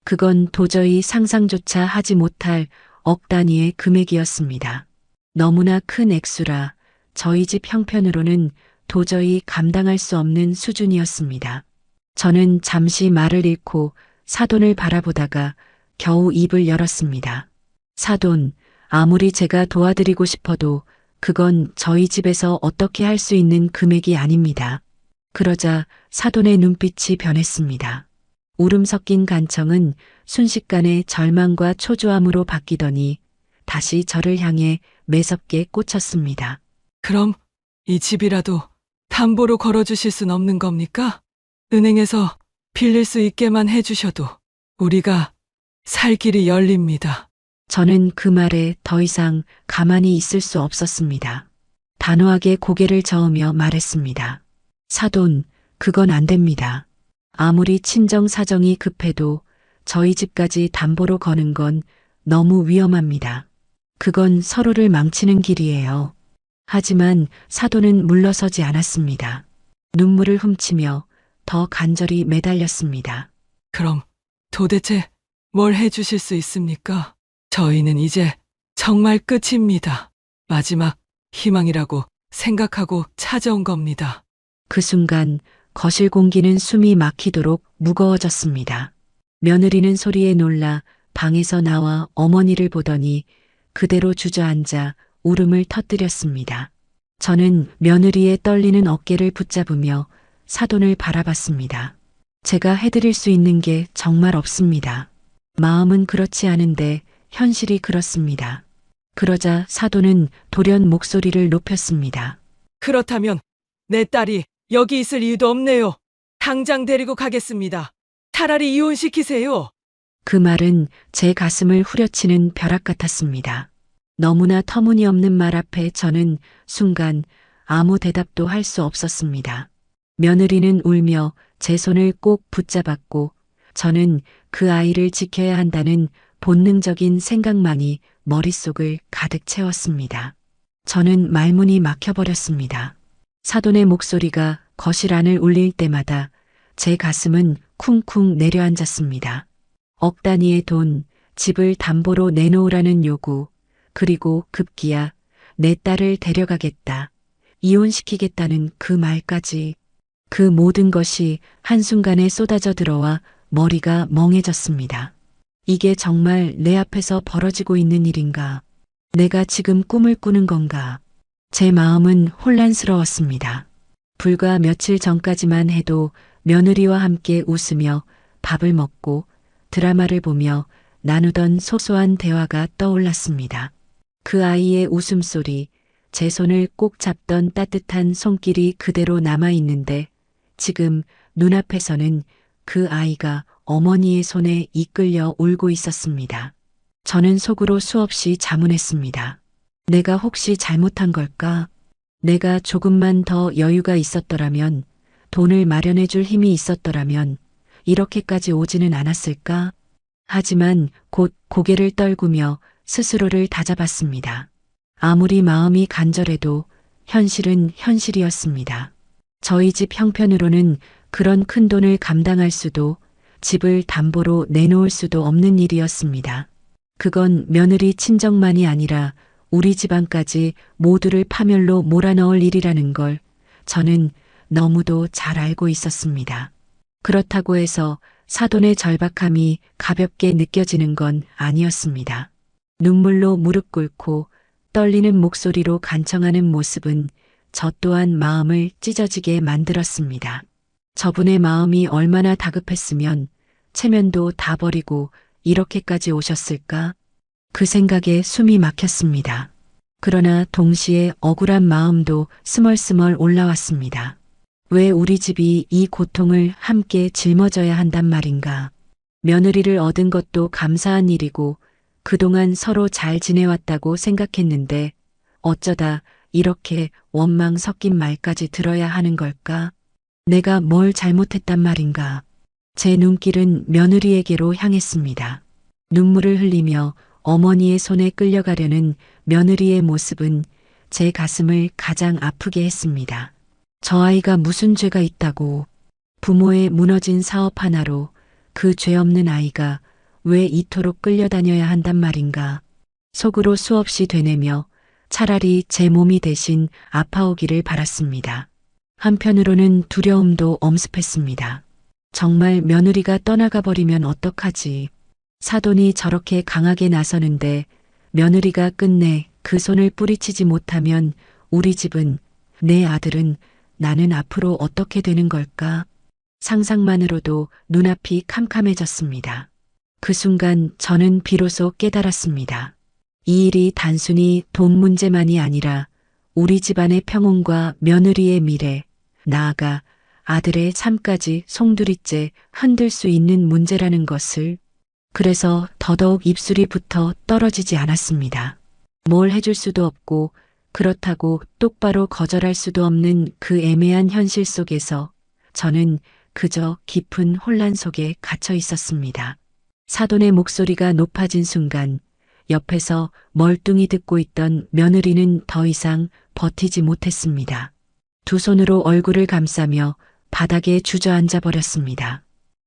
그건 도저히 상상조차 하지 못할 억 단위의 금액이었습니다. 너무나 큰 액수라 저희 집 형편으로는 도저히 감당할 수 없는 수준이었습니다. 저는 잠시 말을 잃고 사돈을 바라보다가 겨우 입을 열었습니다. 사돈, 아무리 제가 도와드리고 싶어도 그건 저희 집에서 어떻게 할 수 있는 금액이 아닙니다. 그러자 사돈의 눈빛이 변했습니다. 울음 섞인 간청은 순식간에 절망과 초조함으로 바뀌더니 다시 저를 향해 매섭게 꽂혔습니다. 그럼 이 집이라도 담보로 걸어주실 순 없는 겁니까? 은행에서 빌릴 수 있게만 해주셔도 우리가 살 길이 열립니다. 저는 그 말에 더 이상 가만히 있을 수 없었습니다. 단호하게 고개를 저으며 말했습니다. 사돈, 그건 안 됩니다. 아무리 친정 사정이 급해도 저희 집까지 담보로 거는 건 너무 위험합니다. 그건 서로를 망치는 길이에요. 하지만 사돈은 물러서지 않았습니다. 눈물을 훔치며 더 간절히 매달렸습니다. 그럼 도대체 뭘 해주실 수 있습니까? 저희는 이제 정말 끝입니다. 마지막 희망이라고 생각하고 찾아온 겁니다. 그 순간 거실 공기는 숨이 막히도록 무거워졌습니다. 며느리는 소리에 놀라 방에서 나와 어머니를 보더니 그대로 주저앉아 울음을 터뜨렸습니다. 저는 며느리의 떨리는 어깨를 붙잡으며 사돈을 바라봤습니다. 제가 해드릴 수 있는 게 정말 없습니다. 마음은 그렇지 않은데 현실이 그렇습니다. 그러자 사돈은 돌연 목소리를 높였습니다. 그렇다면 내 딸이 여기 있을 이유도 없네요. 당장 데리고 가겠습니다. 차라리 이혼시키세요. 그 말은 제 가슴을 후려치는 벼락 같았습니다. 너무나 터무니없는 말 앞에 저는 순간 아무 대답도 할 수 없었습니다. 며느리는 울며 제 손을 꼭 붙잡았고 저는 그 아이를 지켜야 한다는 본능적인 생각만이 머릿속을 가득 채웠습니다. 저는 말문이 막혀버렸습니다. 사돈의 목소리가 거실 안을 울릴 때마다 제 가슴은 쿵쿵 내려앉았습니다. 억 단위의 돈, 집을 담보로 내놓으라는 요구, 그리고 급기야 내 딸을 데려가겠다, 이혼시키겠다는 그 말까지. 그 모든 것이 한순간에 쏟아져 들어와 머리가 멍해졌습니다. 이게 정말 내 앞에서 벌어지고 있는 일인가? 내가 지금 꿈을 꾸는 건가? 제 마음은 혼란스러웠습니다. 불과 며칠 전까지만 해도 며느리와 함께 웃으며 밥을 먹고 드라마를 보며 나누던 소소한 대화가 떠올랐습니다. 그 아이의 웃음소리, 제 손을 꼭 잡던 따뜻한 손길이 그대로 남아있는데 지금 눈앞에서는 그 아이가 어머니의 손에 이끌려 울고 있었습니다. 저는 속으로 수없이 자문했습니다. 내가 혹시 잘못한 걸까? 내가 조금만 더 여유가 있었더라면, 돈을 마련해 줄 힘이 있었더라면 이렇게까지 오지는 않았을까? 하지만 곧 고개를 떨구며 스스로를 다잡았습니다. 아무리 마음이 간절해도 현실은 현실이었습니다. 저희 집 형편으로는 그런 큰 돈을 감당할 수도 집을 담보로 내놓을 수도 없는 일이었습니다. 그건 며느리 친정만이 아니라 우리 집안까지 모두를 파멸로 몰아넣을 일이라는 걸 저는 너무도 잘 알고 있었습니다. 그렇다고 해서 사돈의 절박함이 가볍게 느껴지는 건 아니었습니다. 눈물로 무릎 꿇고 떨리는 목소리로 간청하는 모습은 저 또한 마음을 찢어지게 만들었습니다. 저분의 마음이 얼마나 다급했으면 체면도 다 버리고 이렇게까지 오셨을까? 그 생각에 숨이 막혔습니다. 그러나 동시에 억울한 마음도 스멀스멀 올라왔습니다. 왜 우리 집이 이 고통을 함께 짊어져야 한단 말인가? 며느리를 얻은 것도 감사한 일이고 그동안 서로 잘 지내왔다고 생각했는데 어쩌다 이렇게 원망 섞인 말까지 들어야 하는 걸까? 내가 뭘 잘못했단 말인가? 제 눈길은 며느리에게로 향했습니다. 눈물을 흘리며 어머니의 손에 끌려가려는 며느리의 모습은 제 가슴을 가장 아프게 했습니다. 저 아이가 무슨 죄가 있다고 부모의 무너진 사업 하나로 그 죄 없는 아이가 왜 이토록 끌려다녀야 한단 말인가? 속으로 수없이 되뇌며 차라리 제 몸이 대신 아파오기를 바랐습니다. 한편으로는 두려움도 엄습했습니다. 정말 며느리가 떠나가 버리면 어떡하지? 사돈이 저렇게 강하게 나서는데 며느리가 끝내 그 손을 뿌리치지 못하면 우리 집은, 내 아들은, 나는 앞으로 어떻게 되는 걸까? 상상만으로도 눈앞이 캄캄해졌습니다. 그 순간 저는 비로소 깨달았습니다. 이 일이 단순히 돈 문제만이 아니라 우리 집안의 평온과 며느리의 미래, 나아가 아들의 삶까지 송두리째 흔들 수 있는 문제라는 것을. 그래서 더더욱 입술이 붙어 떨어지지 않았습니다. 뭘 해줄 수도 없고 그렇다고 똑바로 거절할 수도 없는 그 애매한 현실 속에서 저는 그저 깊은 혼란 속에 갇혀 있었습니다. 사돈의 목소리가 높아진 순간 옆에서 멀뚱히 듣고 있던 며느리는 더 이상 버티지 못했습니다. 두 손으로 얼굴을 감싸며 바닥에 주저앉아 버렸습니다.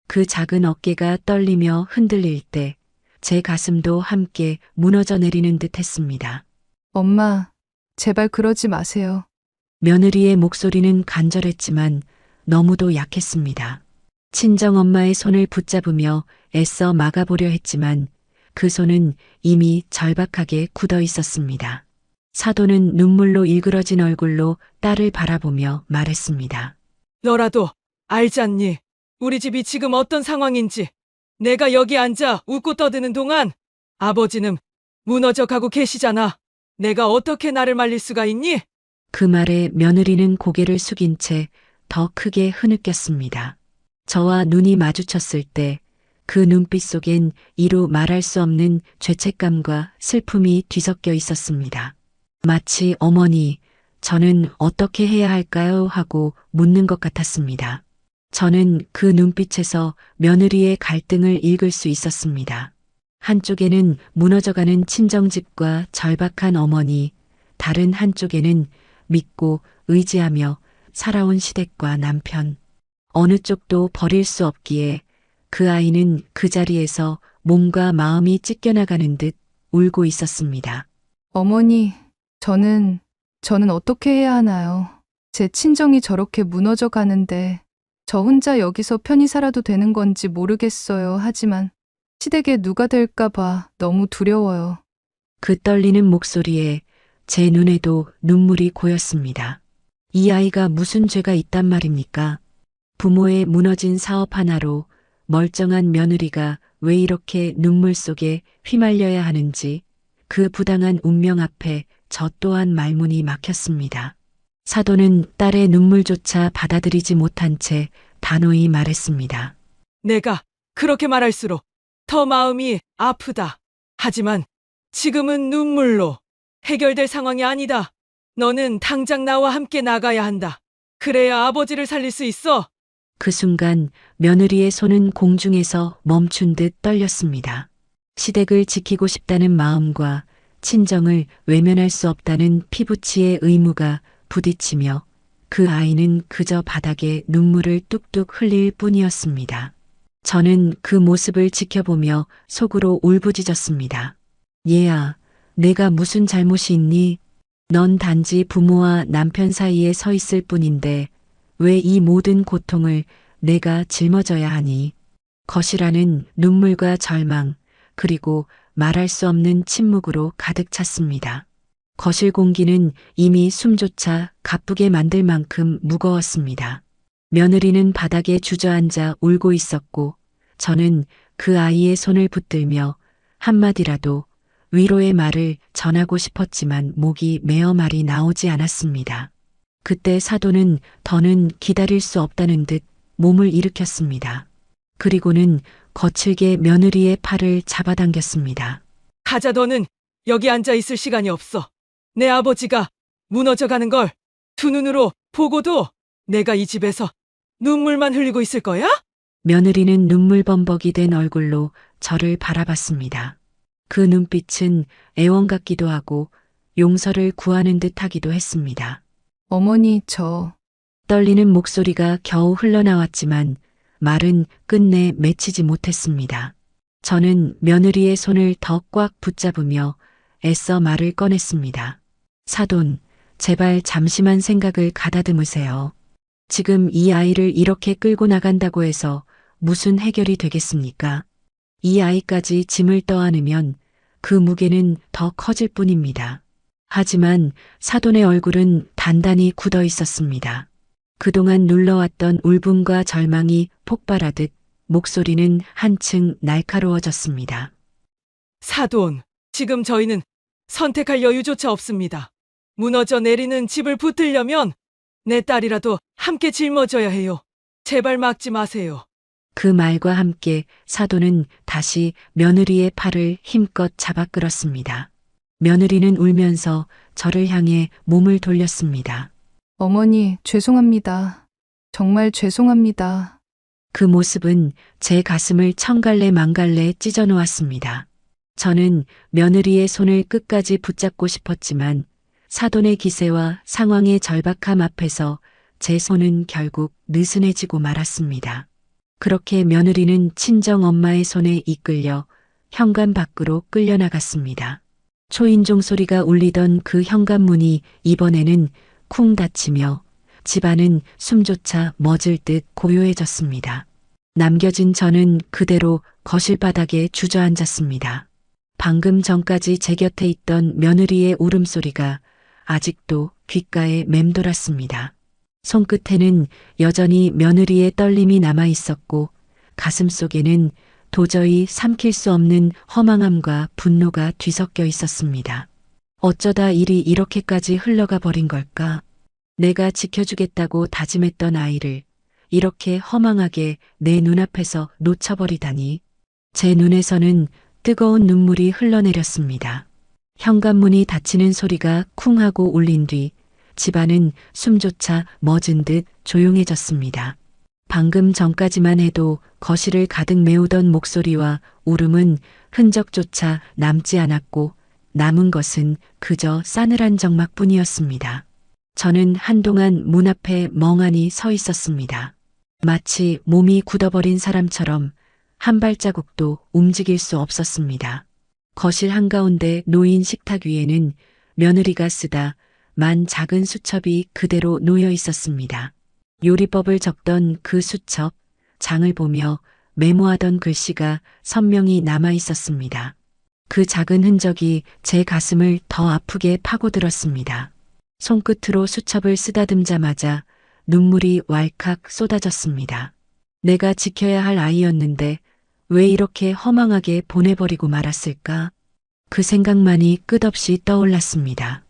그 작은 어깨가 떨리며 흔들릴 때 제 가슴도 함께 무너져 내리는 듯 했습니다. 엄마, 제발 그러지 마세요. 며느리의 목소리는 간절했지만 너무도 약했습니다. 친정엄마의 손을 붙잡으며 애써 막아보려 했지만 그 손은 이미 절박하게 굳어 있었습니다. 사돈은 눈물로 일그러진 얼굴로 딸을 바라보며 말했습니다. 너라도 알지 않니? 우리 집이 지금 어떤 상황인지. 내가 여기 앉아 웃고 떠드는 동안 아버지는 무너져 가고 계시잖아. 내가 어떻게 나를 말릴 수가 있니? 그 말에 며느리는 고개를 숙인 채 더 크게 흐느꼈습니다. 저와 눈이 마주쳤을 때 그 눈빛 속엔 이루 말할 수 없는 죄책감과 슬픔이 뒤섞여 있었습니다. 마치 어머니, 저는 어떻게 해야 할까요? 하고 묻는 것 같았습니다. 저는 그 눈빛에서 며느리의 갈등을 읽을 수 있었습니다. 한쪽에는 무너져가는 친정집과 절박한 어머니, 다른 한쪽에는 믿고 의지하며 살아온 시댁과 남편. 어느 쪽도 버릴 수 없기에 그 아이는 그 자리에서 몸과 마음이 찢겨나가는 듯 울고 있었습니다. 어머니, 저는 어떻게 해야 하나요? 제 친정이 저렇게 무너져 가는데 저 혼자 여기서 편히 살아도 되는 건지 모르겠어요. 하지만 시댁에 누가 될까봐 너무 두려워요. 그 떨리는 목소리에 제 눈에도 눈물이 고였습니다. 이 아이가 무슨 죄가 있단 말입니까? 부모의 무너진 사업 하나로 멀쩡한 며느리가 왜 이렇게 눈물 속에 휘말려야 하는지 그 부당한 운명 앞에 저 또한 말문이 막혔습니다. 사돈은 딸의 눈물조차 받아들이지 못한 채 단호히 말했습니다. 내가 그렇게 말할수록 더 마음이 아프다. 하지만 지금은 눈물로 해결될 상황이 아니다. 너는 당장 나와 함께 나가야 한다. 그래야 아버지를 살릴 수 있어. 그 순간 며느리의 손은 공중에서 멈춘 듯 떨렸습니다. 시댁을 지키고 싶다는 마음과 친정을 외면할 수 없다는 피부치의 의무가 부딪히며 그 아이는 그저 바닥에 눈물을 뚝뚝 흘릴 뿐이었습니다. 저는 그 모습을 지켜보며 속으로 울부짖었습니다. 얘야, 내가 무슨 잘못이 있니? 넌 단지 부모와 남편 사이에 서 있을 뿐인데 왜 이 모든 고통을 내가 짊어져야 하니? 거실안은 눈물과 절망, 그리고 말할 수 없는 침묵으로 가득 찼습니다. 거실 공기는 이미 숨조차 가쁘게 만들 만큼 무거웠습니다. 며느리는 바닥에 주저앉아 울고 있었고 저는 그 아이의 손을 붙들며 한마디라도 위로의 말을 전하고 싶었지만 목이 메어 말이 나오지 않았습니다. 그때 사돈은 더는 기다릴 수 없다는 듯 몸을 일으켰습니다. 그리고는 거칠게 며느리의 팔을 잡아당겼습니다. 가자, 너는 여기 앉아 있을 시간이 없어. 내 아버지가 무너져가는 걸 두 눈으로 보고도 내가 이 집에서 눈물만 흘리고 있을 거야? 며느리는 눈물범벅이 된 얼굴로 저를 바라봤습니다. 그 눈빛은 애원 같기도 하고 용서를 구하는 듯 하기도 했습니다. 어머니, 떨리는 목소리가 겨우 흘러나왔지만 말은 끝내 맺히지 못했습니다. 저는 며느리의 손을 더 꽉 붙잡으며 애써 말을 꺼냈습니다. 사돈, 제발 잠시만 생각을 가다듬으세요. 지금 이 아이를 이렇게 끌고 나간다고 해서 무슨 해결이 되겠습니까? 이 아이까지 짐을 떠안으면 그 무게는 더 커질 뿐입니다. 하지만 사돈의 얼굴은 단단히 굳어 있었습니다. 그동안 눌러왔던 울분과 절망이 폭발하듯 목소리는 한층 날카로워졌습니다. 사돈, 지금 저희는 선택할 여유조차 없습니다. 무너져 내리는 집을 붙들려면 내 딸이라도 함께 짊어져야 해요. 제발 막지 마세요. 그 말과 함께 사돈은 다시 며느리의 팔을 힘껏 잡아 끌었습니다. 며느리는 울면서 저를 향해 몸을 돌렸습니다. 어머니, 죄송합니다. 정말 죄송합니다. 그 모습은 제 가슴을 천갈래 만갈래 찢어 놓았습니다. 저는 며느리의 손을 끝까지 붙잡고 싶었지만 사돈의 기세와 상황의 절박함 앞에서 제 손은 결국 느슨해지고 말았습니다. 그렇게 며느리는 친정 엄마의 손에 이끌려 현관 밖으로 끌려나갔습니다. 초인종 소리가 울리던 그 현관문이 이번에는 쿵 닫히며 집안은 숨조차 멎을 듯 고요해졌습니다. 남겨진 저는 그대로 거실 바닥에 주저앉았습니다. 방금 전까지 제 곁에 있던 며느리의 울음소리가 아직도 귓가에 맴돌았습니다. 손끝에는 여전히 며느리의 떨림이 남아 있었고 가슴 속에는 도저히 삼킬 수 없는 허망함과 분노가 뒤섞여 있었습니다. 어쩌다 일이 이렇게까지 흘러가 버린 걸까? 내가 지켜주겠다고 다짐했던 아이를 이렇게 허망하게 내 눈앞에서 놓쳐버리다니. 제 눈에서는 뜨거운 눈물이 흘러내렸습니다. 현관문이 닫히는 소리가 쿵 하고 울린 뒤 집안은 숨조차 멎은 듯 조용해졌습니다. 방금 전까지만 해도 거실을 가득 메우던 목소리와 울음은 흔적조차 남지 않았고 남은 것은 그저 싸늘한 적막뿐이었습니다. 저는 한동안 문 앞에 멍하니 서 있었습니다. 마치 몸이 굳어버린 사람처럼 한 발자국도 움직일 수 없었습니다. 거실 한가운데 놓인 식탁 위에는 며느리가 쓰다 만 작은 수첩이 그대로 놓여 있었습니다. 요리법을 적던 그 수첩, 장을 보며 메모하던 글씨가 선명히 남아 있었습니다. 그 작은 흔적이 제 가슴을 더 아프게 파고들었습니다. 손끝으로 수첩을 쓰다듬자마자 눈물이 왈칵 쏟아졌습니다. 내가 지켜야 할 아이였는데 왜 이렇게 허망하게 보내버리고 말았을까? 그 생각만이 끝없이 떠올랐습니다.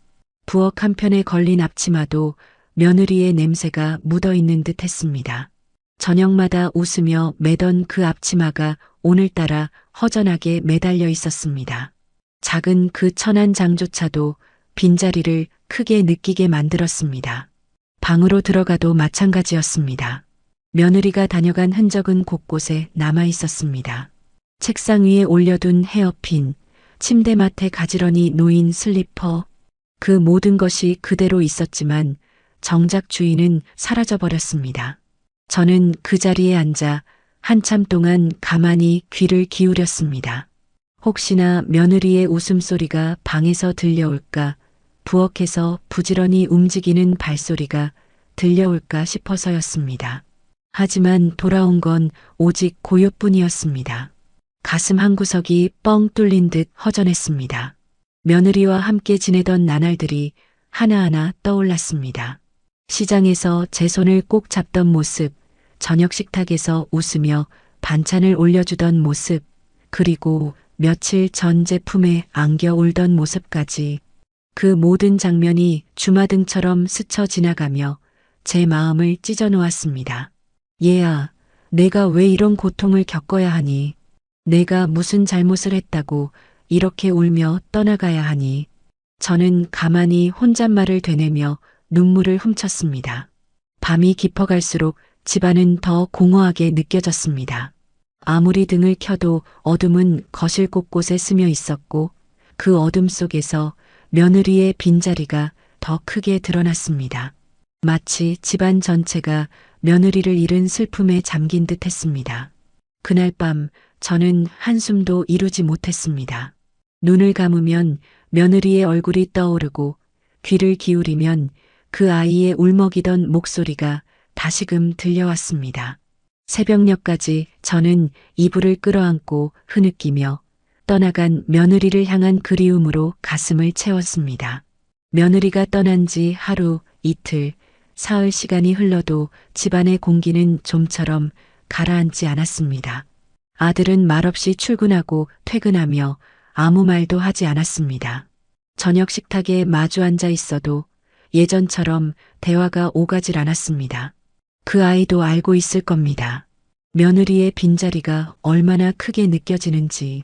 부엌 한편에 걸린 앞치마도 며느리의 냄새가 묻어있는 듯 했습니다. 저녁마다 웃으며 매던 그 앞치마가 오늘따라 허전하게 매달려 있었습니다. 작은 그 천한 장조차도 빈자리를 크게 느끼게 만들었습니다. 방으로 들어가도 마찬가지였습니다. 며느리가 다녀간 흔적은 곳곳에 남아 있었습니다. 책상 위에 올려둔 헤어핀, 침대맡에 가지런히 놓인 슬리퍼. 그 모든 것이 그대로 있었지만 정작 주인은 사라져버렸습니다. 저는 그 자리에 앉아 한참 동안 가만히 귀를 기울였습니다. 혹시나 며느리의 웃음소리가 방에서 들려올까, 부엌에서 부지런히 움직이는 발소리가 들려올까 싶어서였습니다. 하지만 돌아온 건 오직 고요뿐이었습니다. 가슴 한구석이 뻥 뚫린 듯 허전했습니다. 며느리와 함께 지내던 나날들이 하나하나 떠올랐습니다. 시장에서 제 손을 꼭 잡던 모습, 저녁 식탁에서 웃으며 반찬을 올려주던 모습, 그리고 며칠 전 제품에 안겨 울던 모습까지 그 모든 장면이 주마등처럼 스쳐 지나가며 제 마음을 찢어 놓았습니다. 얘야, 내가 왜 이런 고통을 겪어야 하니? 내가 무슨 잘못을 했다고 이렇게 울며 떠나가야 하니? 저는 가만히 혼잣말을 되뇌며 눈물을 훔쳤습니다. 밤이 깊어갈수록 집안은 더 공허하게 느껴졌습니다. 아무리 등을 켜도 어둠은 거실 곳곳에 스며 있었고 그 어둠 속에서 며느리의 빈자리가 더 크게 드러났습니다. 마치 집안 전체가 며느리를 잃은 슬픔에 잠긴 듯 했습니다. 그날 밤 저는 한숨도 이루지 못했습니다. 눈을 감으면 며느리의 얼굴이 떠오르고 귀를 기울이면 그 아이의 울먹이던 목소리가 다시금 들려왔습니다. 새벽녘까지 저는 이불을 끌어안고 흐느끼며 떠나간 며느리를 향한 그리움으로 가슴을 채웠습니다. 며느리가 떠난 지 하루, 이틀, 사흘 시간이 흘러도 집안의 공기는 좀처럼 가라앉지 않았습니다. 아들은 말없이 출근하고 퇴근하며 아무 말도 하지 않았습니다. 저녁 식탁에 마주 앉아 있어도 예전처럼 대화가 오가질 않았습니다. 그 아이도 알고 있을 겁니다. 며느리의 빈자리가 얼마나 크게 느껴지는지.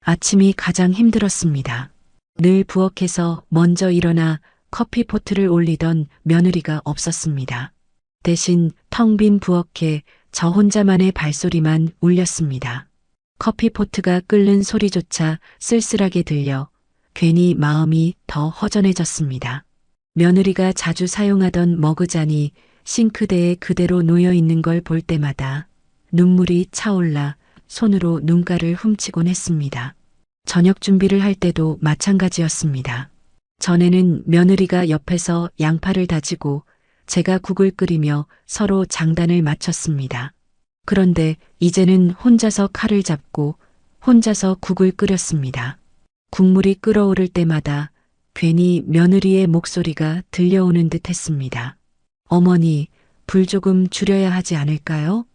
아침이 가장 힘들었습니다. 늘 부엌에서 먼저 일어나 커피포트를 올리던 며느리가 없었습니다. 대신 텅 빈 부엌에 저 혼자만의 발소리만 울렸습니다. 커피포트가 끓는 소리조차 쓸쓸하게 들려 괜히 마음이 더 허전해졌습니다. 며느리가 자주 사용하던 머그잔이 싱크대에 그대로 놓여 있는 걸 볼 때마다 눈물이 차올라 손으로 눈가를 훔치곤 했습니다. 저녁 준비를 할 때도 마찬가지였습니다. 전에는 며느리가 옆에서 양파를 다지고 제가 국을 끓이며 서로 장단을 맞췄습니다. 그런데 이제는 혼자서 칼을 잡고 혼자서 국을 끓였습니다. 국물이 끓어오를 때마다 괜히 며느리의 목소리가 들려오는 듯 했습니다. 어머니, 불 조금 줄여야 하지 않을까요?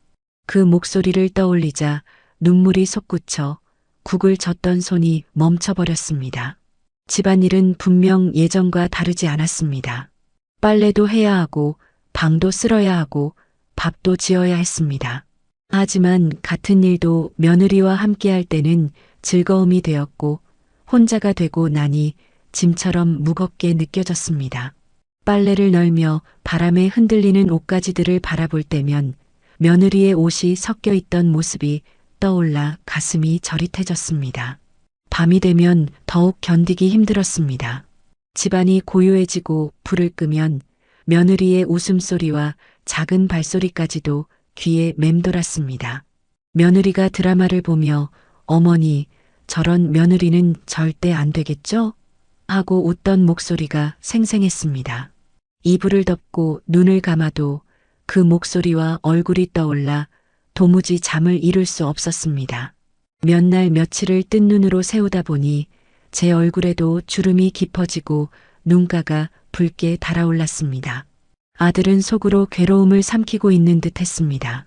그 목소리를 떠올리자 눈물이 솟구쳐 국을 젓던 손이 멈춰버렸습니다. 집안일은 분명 예전과 다르지 않았습니다. 빨래도 해야 하고 방도 쓸어야 하고 밥도 지어야 했습니다. 하지만 같은 일도 며느리와 함께할 때는 즐거움이 되었고 혼자가 되고 나니 짐처럼 무겁게 느껴졌습니다. 빨래를 널며 바람에 흔들리는 옷가지들을 바라볼 때면 며느리의 옷이 섞여 있던 모습이 떠올라 가슴이 저릿해졌습니다. 밤이 되면 더욱 견디기 힘들었습니다. 집안이 고요해지고 불을 끄면 며느리의 웃음소리와 작은 발소리까지도 귀에 맴돌았습니다. 며느리가 드라마를 보며 어머니, 저런 며느리는 절대 안 되겠죠? 하고 웃던 목소리가 생생했습니다. 이불을 덮고 눈을 감아도 그 목소리와 얼굴이 떠올라 도무지 잠을 이룰 수 없었습니다. 몇 날 며칠을 뜬 눈으로 세우다 보니 제 얼굴에도 주름이 깊어지고 눈가가 붉게 달아올랐습니다. 아들은 속으로 괴로움을 삼키고 있는 듯 했습니다.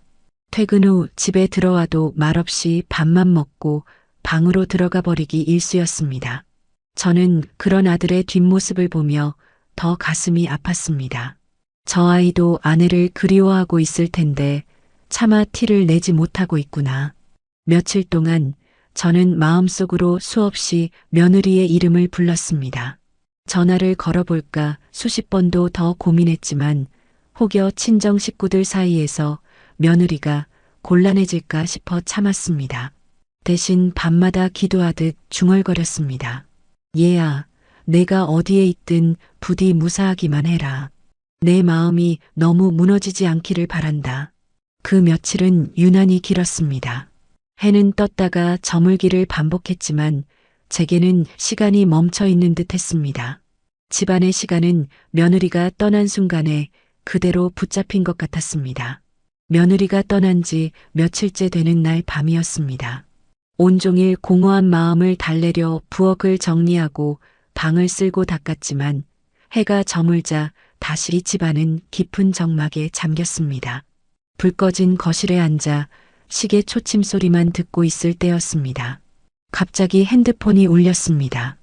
퇴근 후 집에 들어와도 말없이 밥만 먹고 방으로 들어가 버리기 일쑤였습니다. 저는 그런 아들의 뒷모습을 보며 더 가슴이 아팠습니다. 저 아이도 아내를 그리워하고 있을 텐데 차마 티를 내지 못하고 있구나. 며칠 동안 저는 마음속으로 수없이 며느리의 이름을 불렀습니다. 전화를 걸어볼까 수십 번도 더 고민했지만 혹여 친정 식구들 사이에서 며느리가 곤란해질까 싶어 참았습니다. 대신 밤마다 기도하듯 중얼거렸습니다. 얘야, 내가 어디에 있든 부디 무사하기만 해라. 내 마음이 너무 무너지지 않기를 바란다. 그 며칠은 유난히 길었습니다. 해는 떴다가 저물기를 반복했지만 제게는 시간이 멈춰 있는 듯 했습니다. 집안의 시간은 며느리가 떠난 순간에 그대로 붙잡힌 것 같았습니다. 며느리가 떠난 지 며칠째 되는 날 밤이었습니다. 온종일 공허한 마음을 달래려 부엌을 정리하고 방을 쓸고 닦았지만 해가 저물자 다시 집안은 깊은 정막에 잠겼습니다. 불 꺼진 거실에 앉아 시계 초침 소리만 듣고 있을 때였습니다. 갑자기 핸드폰이 울렸습니다.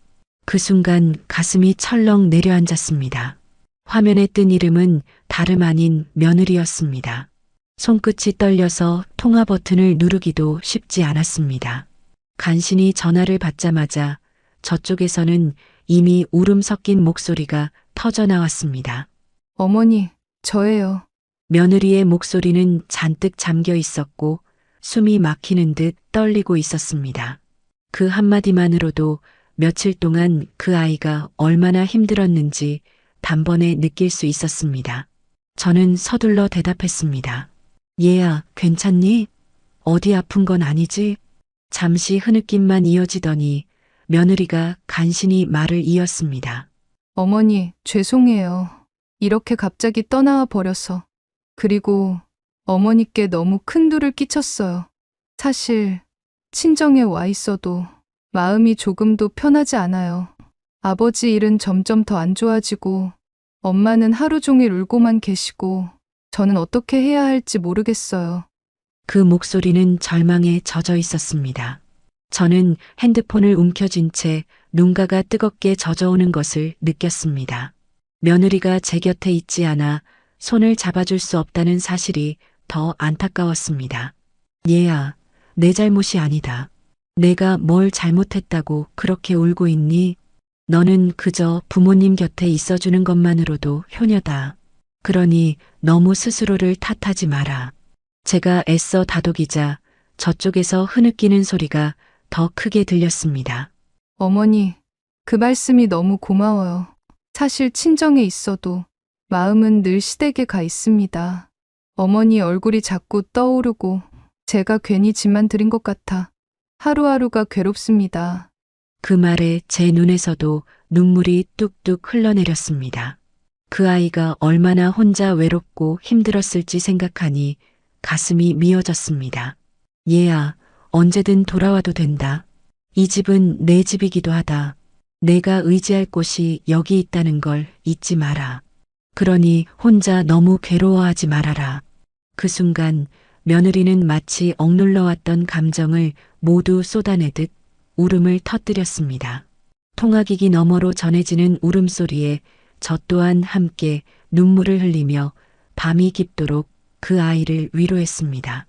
그 순간 가슴이 철렁 내려앉았습니다. 화면에 뜬 이름은 다름 아닌 며느리였습니다. 손끝이 떨려서 통화 버튼을 누르기도 쉽지 않았습니다. 간신히 전화를 받자마자 저쪽에서는 이미 울음 섞인 목소리가 터져 나왔습니다. 어머니, 저예요. 며느리의 목소리는 잔뜩 잠겨 있었고 숨이 막히는 듯 떨리고 있었습니다. 그 한마디만으로도 며칠 동안 그 아이가 얼마나 힘들었는지 단번에 느낄 수 있었습니다. 저는 서둘러 대답했습니다. 얘야, 괜찮니? 어디 아픈 건 아니지? 잠시 흐느낌만 이어지더니 며느리가 간신히 말을 이었습니다. 어머니, 죄송해요. 이렇게 갑자기 떠나와 버려서. 그리고 어머니께 너무 큰 둘을 끼쳤어요. 사실 친정에 와 있어도 마음이 조금도 편하지 않아요. 아버지 일은 점점 더 안 좋아지고 엄마는 하루 종일 울고만 계시고 저는 어떻게 해야 할지 모르겠어요. 그 목소리는 절망에 젖어 있었습니다. 저는 핸드폰을 움켜쥔 채 눈가가 뜨겁게 젖어오는 것을 느꼈습니다. 며느리가 제 곁에 있지 않아 손을 잡아줄 수 없다는 사실이 더 안타까웠습니다. 얘야, 내 잘못이 아니다. 내가 뭘 잘못했다고 그렇게 울고 있니? 너는 그저 부모님 곁에 있어주는 것만으로도 효녀다. 그러니 너무 스스로를 탓하지 마라. 제가 애써 다독이자 저쪽에서 흐느끼는 소리가 더 크게 들렸습니다. 어머니, 그 말씀이 너무 고마워요. 사실 친정에 있어도 마음은 늘 시댁에 가 있습니다. 어머니 얼굴이 자꾸 떠오르고 제가 괜히 짐만 들인 것 같아 하루하루가 괴롭습니다. 그 말에 제 눈에서도 눈물이 뚝뚝 흘러내렸습니다. 그 아이가 얼마나 혼자 외롭고 힘들었을지 생각하니 가슴이 미어졌습니다. 얘야, 언제든 돌아와도 된다. 이 집은 내 집이기도 하다. 내가 의지할 곳이 여기 있다는 걸 잊지 마라. 그러니 혼자 너무 괴로워하지 말아라. 그 순간 며느리는 마치 억눌러왔던 감정을 모두 쏟아내듯 울음을 터뜨렸습니다. 통화기기 너머로 전해지는 울음소리에 저 또한 함께 눈물을 흘리며 밤이 깊도록 그 아이를 위로했습니다.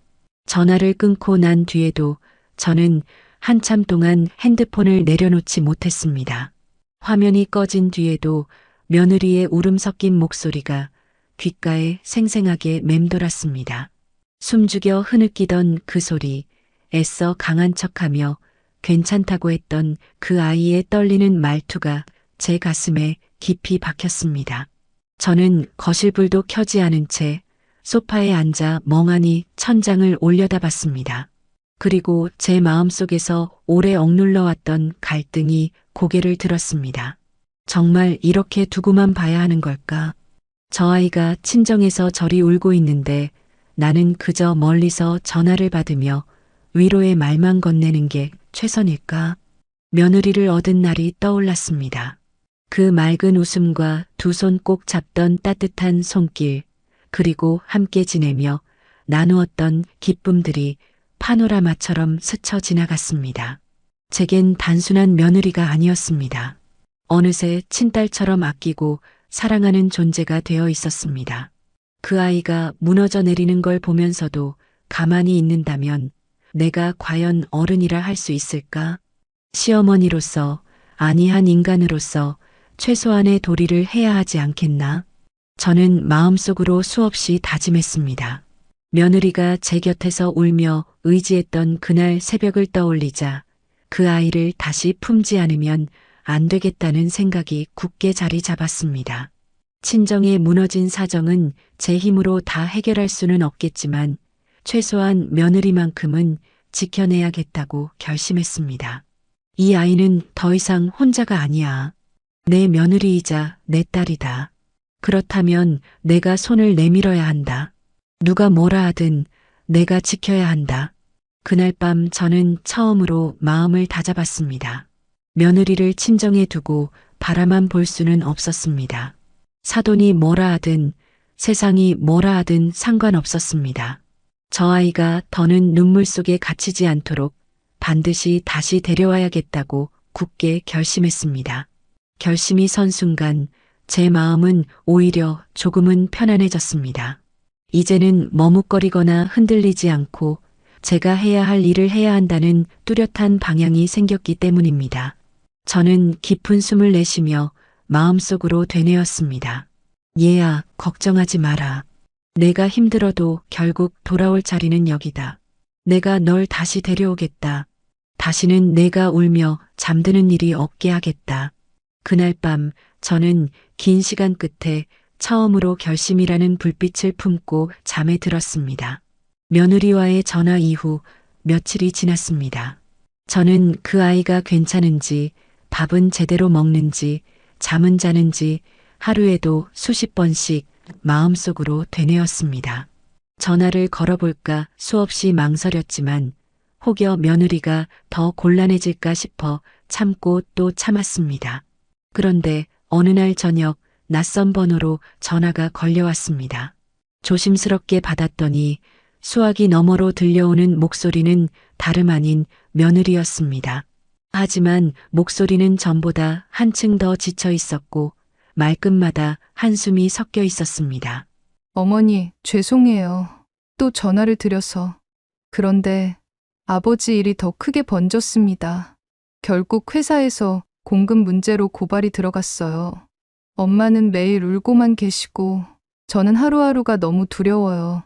전화를 끊고 난 뒤에도 저는 한참 동안 핸드폰을 내려놓지 못했습니다. 화면이 꺼진 뒤에도 며느리의 울음 섞인 목소리가 귓가에 생생하게 맴돌았습니다. 숨죽여 흐느끼던 그 소리, 애써 강한 척하며 괜찮다고 했던 그 아이의 떨리는 말투가 제 가슴에 깊이 박혔습니다. 저는 거실불도 켜지 않은 채 소파에 앉아 멍하니 천장을 올려다봤습니다. 그리고 제 마음속에서 오래 억눌러왔던 갈등이 고개를 들었습니다. 정말 이렇게 두고만 봐야 하는 걸까? 저 아이가 친정에서 저리 울고 있는데 나는 그저 멀리서 전화를 받으며 위로의 말만 건네는 게 최선일까? 며느리를 얻은 날이 떠올랐습니다. 그 맑은 웃음과 두 손 꼭 잡던 따뜻한 손길, 그리고 함께 지내며 나누었던 기쁨들이 파노라마처럼 스쳐 지나갔습니다. 제겐 단순한 며느리가 아니었습니다. 어느새 친딸처럼 아끼고 사랑하는 존재가 되어 있었습니다. 그 아이가 무너져 내리는 걸 보면서도 가만히 있는다면 내가 과연 어른이라 할 수 있을까? 시어머니로서, 아니 한 인간으로서 최소한의 도리를 해야 하지 않겠나? 저는 마음속으로 수없이 다짐했습니다. 며느리가 제 곁에서 울며 의지했던 그날 새벽을 떠올리자 그 아이를 다시 품지 않으면 안 되겠다는 생각이 굳게 자리 잡았습니다. 친정에 무너진 사정은 제 힘으로 다 해결할 수는 없겠지만 최소한 며느리만큼은 지켜내야겠다고 결심했습니다. 이 아이는 더 이상 혼자가 아니야. 내 며느리이자 내 딸이다. 그렇다면 내가 손을 내밀어야 한다. 누가 뭐라 하든 내가 지켜야 한다. 그날 밤 저는 처음으로 마음을 다잡았습니다. 며느리를 친정에 두고 바라만 볼 수는 없었습니다. 사돈이 뭐라 하든 세상이 뭐라 하든 상관없었습니다. 저 아이가 더는 눈물 속에 갇히지 않도록 반드시 다시 데려와야겠다고 굳게 결심했습니다. 결심이 선 순간 제 마음은 오히려 조금은 편안해졌습니다. 이제는 머뭇거리거나 흔들리지 않고 제가 해야 할 일을 해야 한다는 뚜렷한 방향이 생겼기 때문입니다. 저는 깊은 숨을 내쉬며 마음속으로 되뇌었습니다. 얘야, 걱정하지 마라. 내가 힘들어도 결국 돌아올 자리는 여기다. 내가 널 다시 데려오겠다. 다시는 내가 울며 잠드는 일이 없게 하겠다. 그날 밤 저는 긴 시간 끝에 처음으로 결심이라는 불빛을 품고 잠에 들었습니다. 며느리와의 전화 이후 며칠이 지났습니다. 저는 그 아이가 괜찮은지, 밥은 제대로 먹는지, 잠은 자는지 하루에도 수십 번씩 마음속으로 되뇌었습니다. 전화를 걸어볼까 수없이 망설였지만 혹여 며느리가 더 곤란해질까 싶어 참고 또 참았습니다. 그런데 어느 날 저녁 낯선 번호로 전화가 걸려왔습니다. 조심스럽게 받았더니 수화기 너머로 들려오는 목소리는 다름 아닌 며느리였습니다. 하지만 목소리는 전보다 한층 더 지쳐 있었고 말끝마다 한숨이 섞여 있었습니다. 어머니, 죄송해요. 또 전화를 드려서. 그런데 아버지 일이 더 크게 번졌습니다. 결국 회사에서 공급 문제로 고발이 들어갔어요. 엄마는 매일 울고만 계시고 저는 하루하루가 너무 두려워요.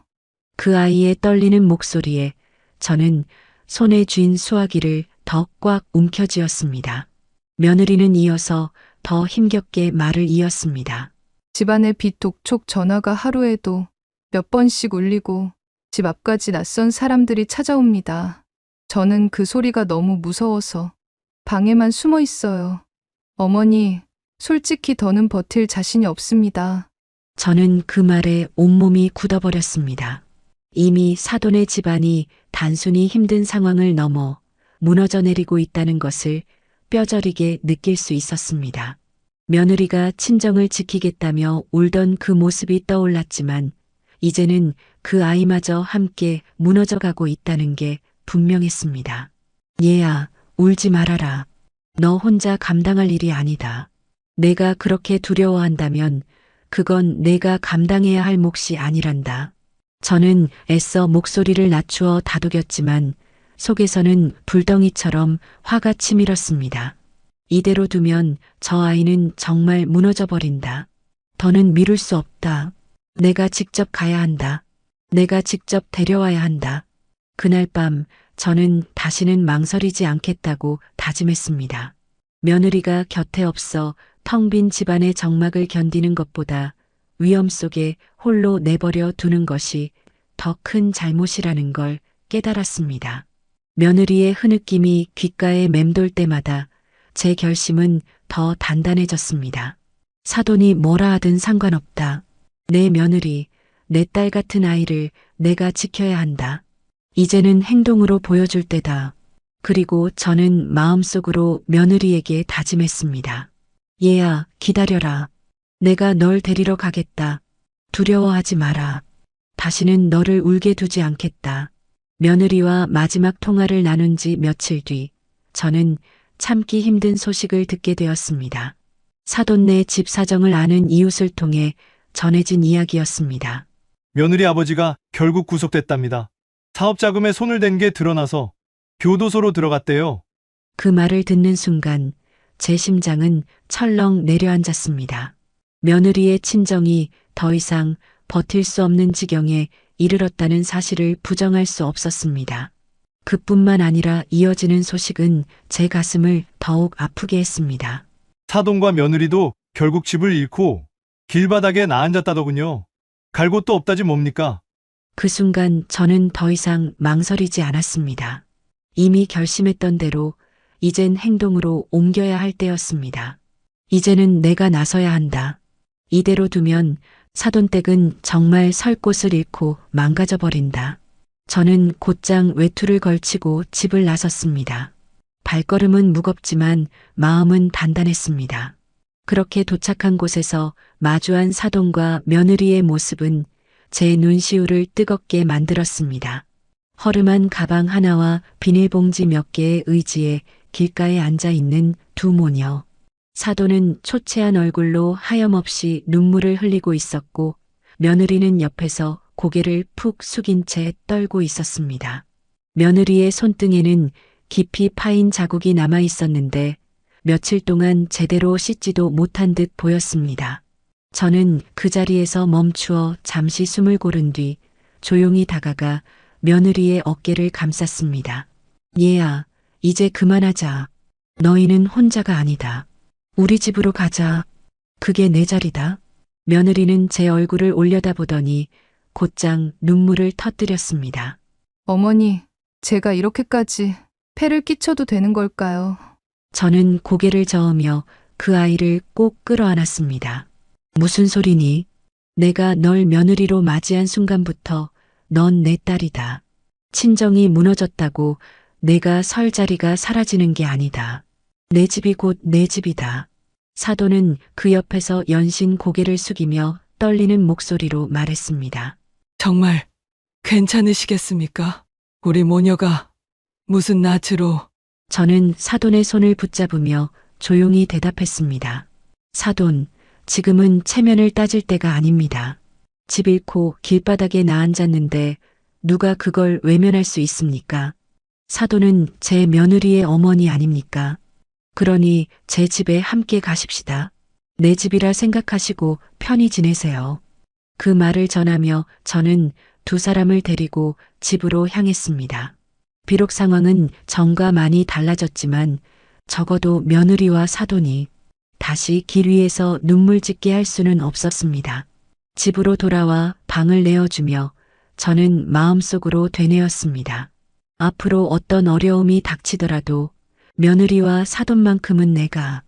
그 아이의 떨리는 목소리에 저는 손에 쥔 수화기를 더 꽉 움켜쥐었습니다. 며느리는 이어서 더 힘겹게 말을 이었습니다. 집안의 비독촉 전화가 하루에도 몇 번씩 울리고 집 앞까지 낯선 사람들이 찾아옵니다. 저는 그 소리가 너무 무서워서 방에만 숨어 있어요. 어머니, 솔직히 더는 버틸 자신이 없습니다. 저는 그 말에 온몸이 굳어버렸습니다. 이미 사돈의 집안이 단순히 힘든 상황을 넘어 무너져 내리고 있다는 것을 뼈저리게 느낄 수 있었습니다. 며느리가 친정을 지키겠다며 울던 그 모습이 떠올랐지만 이제는 그 아이마저 함께 무너져가고 있다는 게 분명했습니다. 얘야, 울지 말아라. 너 혼자 감당할 일이 아니다. 내가 그렇게 두려워한다면 그건 내가 감당해야 할 몫이 아니란다. 저는 애써 목소리를 낮추어 다독였지만 속에서는 불덩이처럼 화가 치밀었습니다. 이대로 두면 저 아이는 정말 무너져 버린다. 더는 미룰 수 없다. 내가 직접 가야 한다. 내가 직접 데려와야 한다. 그날 밤 저는 다시는 망설이지 않겠다고 다짐했습니다. 며느리가 곁에 없어 텅 빈 집안의 적막을 견디는 것보다 위험 속에 홀로 내버려 두는 것이 더 큰 잘못이라는 걸 깨달았습니다. 며느리의 흐느낌이 귓가에 맴돌 때마다 제 결심은 더 단단해졌습니다. 사돈이 뭐라 하든 상관없다. 내 며느리, 내 딸 같은 아이를 내가 지켜야 한다. 이제는 행동으로 보여줄 때다. 그리고 저는 마음속으로 며느리에게 다짐했습니다. 얘야, 기다려라. 내가 널 데리러 가겠다. 두려워하지 마라. 다시는 너를 울게 두지 않겠다. 며느리와 마지막 통화를 나눈 지 며칠 뒤 저는 참기 힘든 소식을 듣게 되었습니다. 사돈네 집 사정을 아는 이웃을 통해 전해진 이야기였습니다. 며느리 아버지가 결국 구속됐답니다. 사업 자금에 손을 댄 게 드러나서 교도소로 들어갔대요. 그 말을 듣는 순간 제 심장은 철렁 내려앉았습니다. 며느리의 친정이 더 이상 버틸 수 없는 지경에 이르렀다는 사실을 부정할 수 없었습니다. 그뿐만 아니라 이어지는 소식은 제 가슴을 더욱 아프게 했습니다. 사돈과 며느리도 결국 집을 잃고 길바닥에 나앉았다더군요. 갈 곳도 없다지 뭡니까? 그 순간 저는 더 이상 망설이지 않았습니다. 이미 결심했던 대로 이젠 행동으로 옮겨야 할 때였습니다. 이제는 내가 나서야 한다. 이대로 두면 사돈댁은 정말 설 곳을 잃고 망가져 버린다. 저는 곧장 외투를 걸치고 집을 나섰습니다. 발걸음은 무겁지만 마음은 단단했습니다. 그렇게 도착한 곳에서 마주한 사돈과 며느리의 모습은 제 눈시울을 뜨겁게 만들었습니다. 허름한 가방 하나와 비닐봉지 몇 개의 의지에 길가에 앉아 있는 두 모녀. 사돈은 초췌한 얼굴로 하염없이 눈물을 흘리고 있었고 며느리는 옆에서 고개를 푹 숙인 채 떨고 있었습니다. 며느리의 손등에는 깊이 파인 자국이 남아 있었는데 며칠 동안 제대로 씻지도 못한 듯 보였습니다. 저는 그 자리에서 멈추어 잠시 숨을 고른 뒤 조용히 다가가 며느리의 어깨를 감쌌습니다. 얘야, 이제 그만하자. 너희는 혼자가 아니다. 우리 집으로 가자. 그게 내 자리다. 며느리는 제 얼굴을 올려다보더니 곧장 눈물을 터뜨렸습니다. 어머니, 제가 이렇게까지 폐를 끼쳐도 되는 걸까요? 저는 고개를 저으며 그 아이를 꼭 끌어안았습니다. 무슨 소리니? 내가 널 며느리로 맞이한 순간부터 넌 내 딸이다. 친정이 무너졌다고 내가 설 자리가 사라지는 게 아니다. 내 집이 곧 내 집이다. 사돈은 그 옆에서 연신 고개를 숙이며 떨리는 목소리로 말했습니다. 정말 괜찮으시겠습니까? 우리 모녀가 무슨 낯으로. 저는 사돈의 손을 붙잡으며 조용히 대답했습니다. 사돈, 지금은 체면을 따질 때가 아닙니다. 집 잃고 길바닥에 나앉았는데 누가 그걸 외면할 수 있습니까? 사돈은 제 며느리의 어머니 아닙니까? 그러니 제 집에 함께 가십시다. 내 집이라 생각하시고 편히 지내세요. 그 말을 전하며 저는 두 사람을 데리고 집으로 향했습니다. 비록 상황은 전과 많이 달라졌지만 적어도 며느리와 사돈이 다시 길 위에서 눈물 짓게 할 수는 없었습니다. 집으로 돌아와 방을 내어주며 저는 마음속으로 되뇌었습니다. 앞으로 어떤 어려움이 닥치더라도 며느리와 사돈만큼은 내가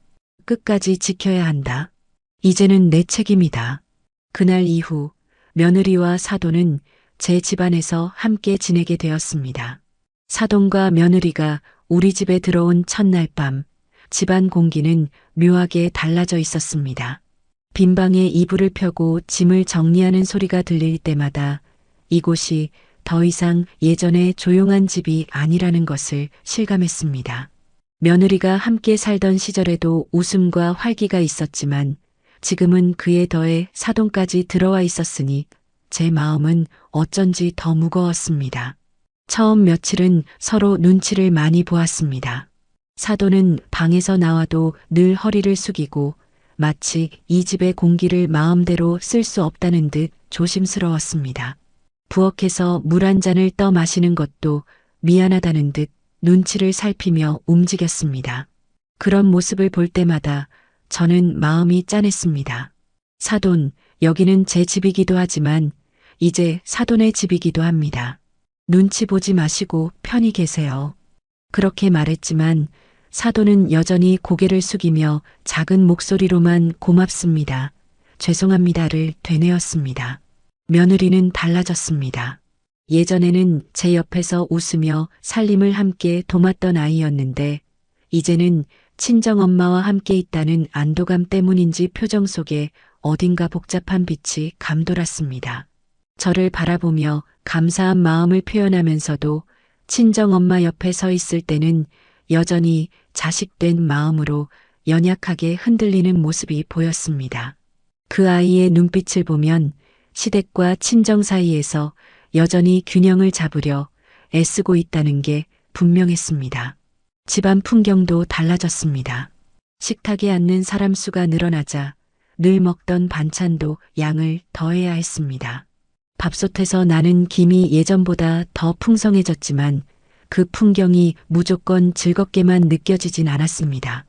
끝까지 지켜야 한다. 이제는 내 책임이다. 그날 이후 며느리와 사돈은 제 집안에서 함께 지내게 되었습니다. 사돈과 며느리가 우리 집에 들어온 첫날 밤, 집안 공기는 묘하게 달라져 있었습니다. 빈방에 이불을 펴고 짐을 정리하는 소리가 들릴 때마다 이곳이 더 이상 예전의 조용한 집이 아니라는 것을 실감했습니다. 며느리가 함께 살던 시절에도 웃음과 활기가 있었지만 지금은 그에 더해 사돈까지 들어와 있었으니 제 마음은 어쩐지 더 무거웠습니다. 처음 며칠은 서로 눈치를 많이 보았습니다. 사돈은 방에서 나와도 늘 허리를 숙이고 마치 이 집의 공기를 마음대로 쓸 수 없다는 듯 조심스러웠습니다. 부엌에서 물 한 잔을 떠 마시는 것도 미안하다는 듯 눈치를 살피며 움직였습니다. 그런 모습을 볼 때마다 저는 마음이 짠했습니다. 사돈, 여기는 제 집이기도 하지만 이제 사돈의 집이기도 합니다. 눈치 보지 마시고 편히 계세요. 그렇게 말했지만 사돈은 여전히 고개를 숙이며 작은 목소리로만 고맙습니다. 죄송합니다를 되뇌었습니다. 며느리는 달라졌습니다. 예전에는 제 옆에서 웃으며 살림을 함께 도맡던 아이였는데 이제는 친정엄마와 함께 있다는 안도감 때문인지 표정 속에 어딘가 복잡한 빛이 감돌았습니다. 저를 바라보며 감사한 마음을 표현하면서도 친정엄마 옆에 서 있을 때는 여전히 자식된 마음으로 연약하게 흔들리는 모습이 보였습니다. 그 아이의 눈빛을 보면 시댁과 친정 사이에서 여전히 균형을 잡으려 애쓰고 있다는 게 분명했습니다. 집안 풍경도 달라졌습니다. 식탁에 앉는 사람 수가 늘어나자 늘 먹던 반찬도 양을 더해야 했습니다. 밥솥에서 나는 김이 예전보다 더 풍성해졌지만 그 풍경이 무조건 즐겁게만 느껴지진 않았습니다.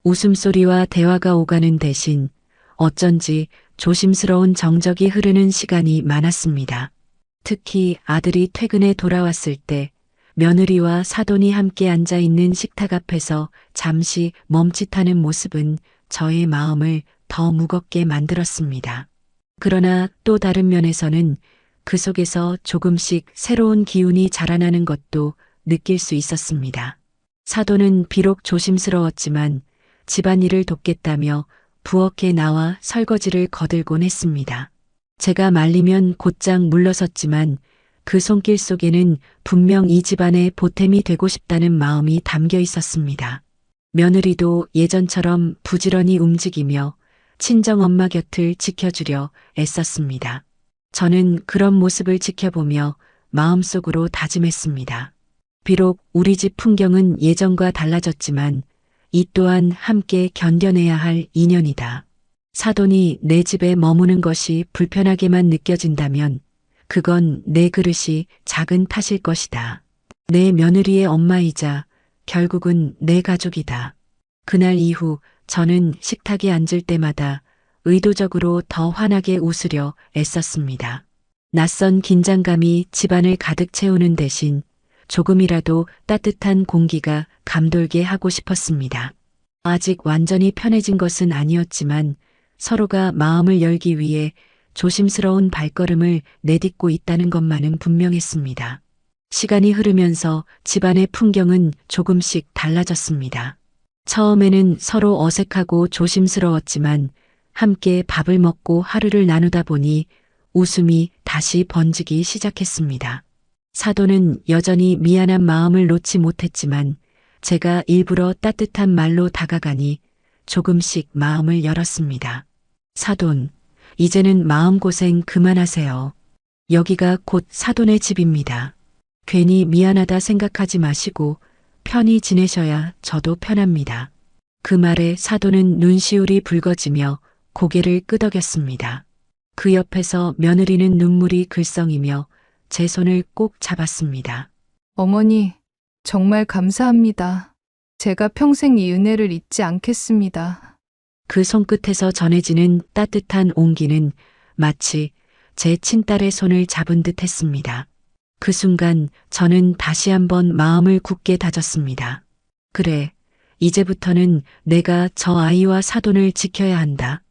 웃음소리와 대화가 오가는 대신 어쩐지 조심스러운 정적이 흐르는 시간이 많았습니다. 특히 아들이 퇴근해 돌아왔을 때 며느리와 사돈이 함께 앉아 있는 식탁 앞에서 잠시 멈칫하는 모습은 저의 마음을 더 무겁게 만들었습니다. 그러나 또 다른 면에서는 그 속에서 조금씩 새로운 기운이 자라나는 것도 느낄 수 있었습니다. 사돈은 비록 조심스러웠지만 집안일을 돕겠다며 부엌에 나와 설거지를 거들곤 했습니다. 제가 말리면 곧장 물러섰지만 그 손길 속에는 분명 이 집안의 보탬이 되고 싶다는 마음이 담겨 있었습니다. 며느리도 예전처럼 부지런히 움직이며 친정엄마 곁을 지켜주려 애썼습니다. 저는 그런 모습을 지켜보며 마음속으로 다짐했습니다. 비록 우리 집 풍경은 예전과 달라졌지만 이 또한 함께 견뎌내야 할 인연이다. 사돈이 내 집에 머무는 것이 불편하게만 느껴진다면 그건 내 그릇이 작은 탓일 것이다. 내 며느리의 엄마이자 결국은 내 가족이다. 그날 이후 저는 식탁에 앉을 때마다 의도적으로 더 환하게 웃으려 애썼습니다. 낯선 긴장감이 집안을 가득 채우는 대신 조금이라도 따뜻한 공기가 감돌게 하고 싶었습니다. 아직 완전히 편해진 것은 아니었지만 서로가 마음을 열기 위해 조심스러운 발걸음을 내딛고 있다는 것만은 분명했습니다. 시간이 흐르면서 집안의 풍경은 조금씩 달라졌습니다. 처음에는 서로 어색하고 조심스러웠지만 함께 밥을 먹고 하루를 나누다 보니 웃음이 다시 번지기 시작했습니다. 사돈은 여전히 미안한 마음을 놓지 못했지만 제가 일부러 따뜻한 말로 다가가니 조금씩 마음을 열었습니다. 사돈, 이제는 마음고생 그만하세요. 여기가 곧 사돈의 집입니다. 괜히 미안하다 생각하지 마시고 편히 지내셔야 저도 편합니다. 그 말에 사돈은 눈시울이 붉어지며 고개를 끄덕였습니다. 그 옆에서 며느리는 눈물이 글썽이며 제 손을 꼭 잡았습니다. 어머니, 정말 감사합니다. 제가 평생 이 은혜를 잊지 않겠습니다. 그 손끝에서 전해지는 따뜻한 온기는 마치 제 친딸의 손을 잡은 듯 했습니다. 그 순간 저는 다시 한번 마음을 굳게 다졌습니다. 그래, 이제부터는 내가 저 아이와 사돈을 지켜야 한다.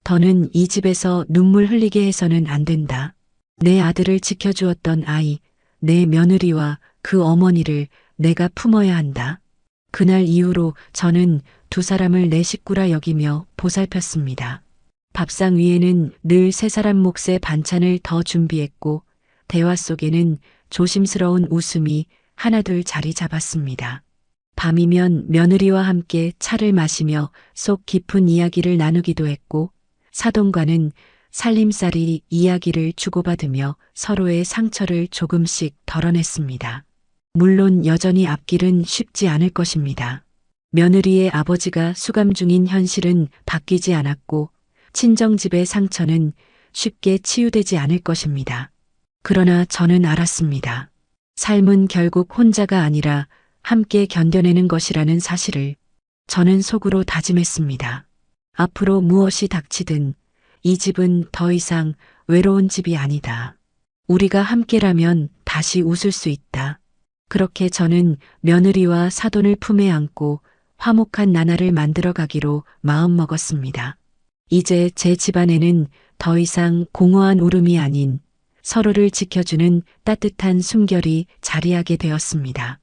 더는 이 집에서 눈물 흘리게 해서는 안 된다. 내 아들을 지켜주었던 아이, 내 며느리와 그 어머니를 내가 품어야 한다. 그날 이후로 저는 두 사람을 내 식구라 여기며 보살폈습니다. 밥상 위에는 늘 세 사람 몫의 반찬을 더 준비했고 대화 속에는 조심스러운 웃음이 하나둘 자리 잡았습니다. 밤이면 며느리와 함께 차를 마시며 속 깊은 이야기를 나누기도 했고 사돈과는 살림살이 이야기를 주고받으며 서로의 상처를 조금씩 덜어냈습니다. 물론 여전히 앞길은 쉽지 않을 것입니다. 며느리의 아버지가 수감 중인 현실은 바뀌지 않았고 친정집의 상처는 쉽게 치유되지 않을 것입니다. 그러나 저는 알았습니다. 삶은 결국 혼자가 아니라 함께 견뎌내는 것이라는 사실을 저는 속으로 다짐했습니다. 앞으로 무엇이 닥치든 이 집은 더 이상 외로운 집이 아니다. 우리가 함께라면 다시 웃을 수 있다. 그렇게 저는 며느리와 사돈을 품에 안고 화목한 나날을 만들어 가기로 마음먹었습니다. 이제 제 집안에는 더 이상 공허한 울음이 아닌 서로를 지켜주는 따뜻한 숨결이 자리하게 되었습니다.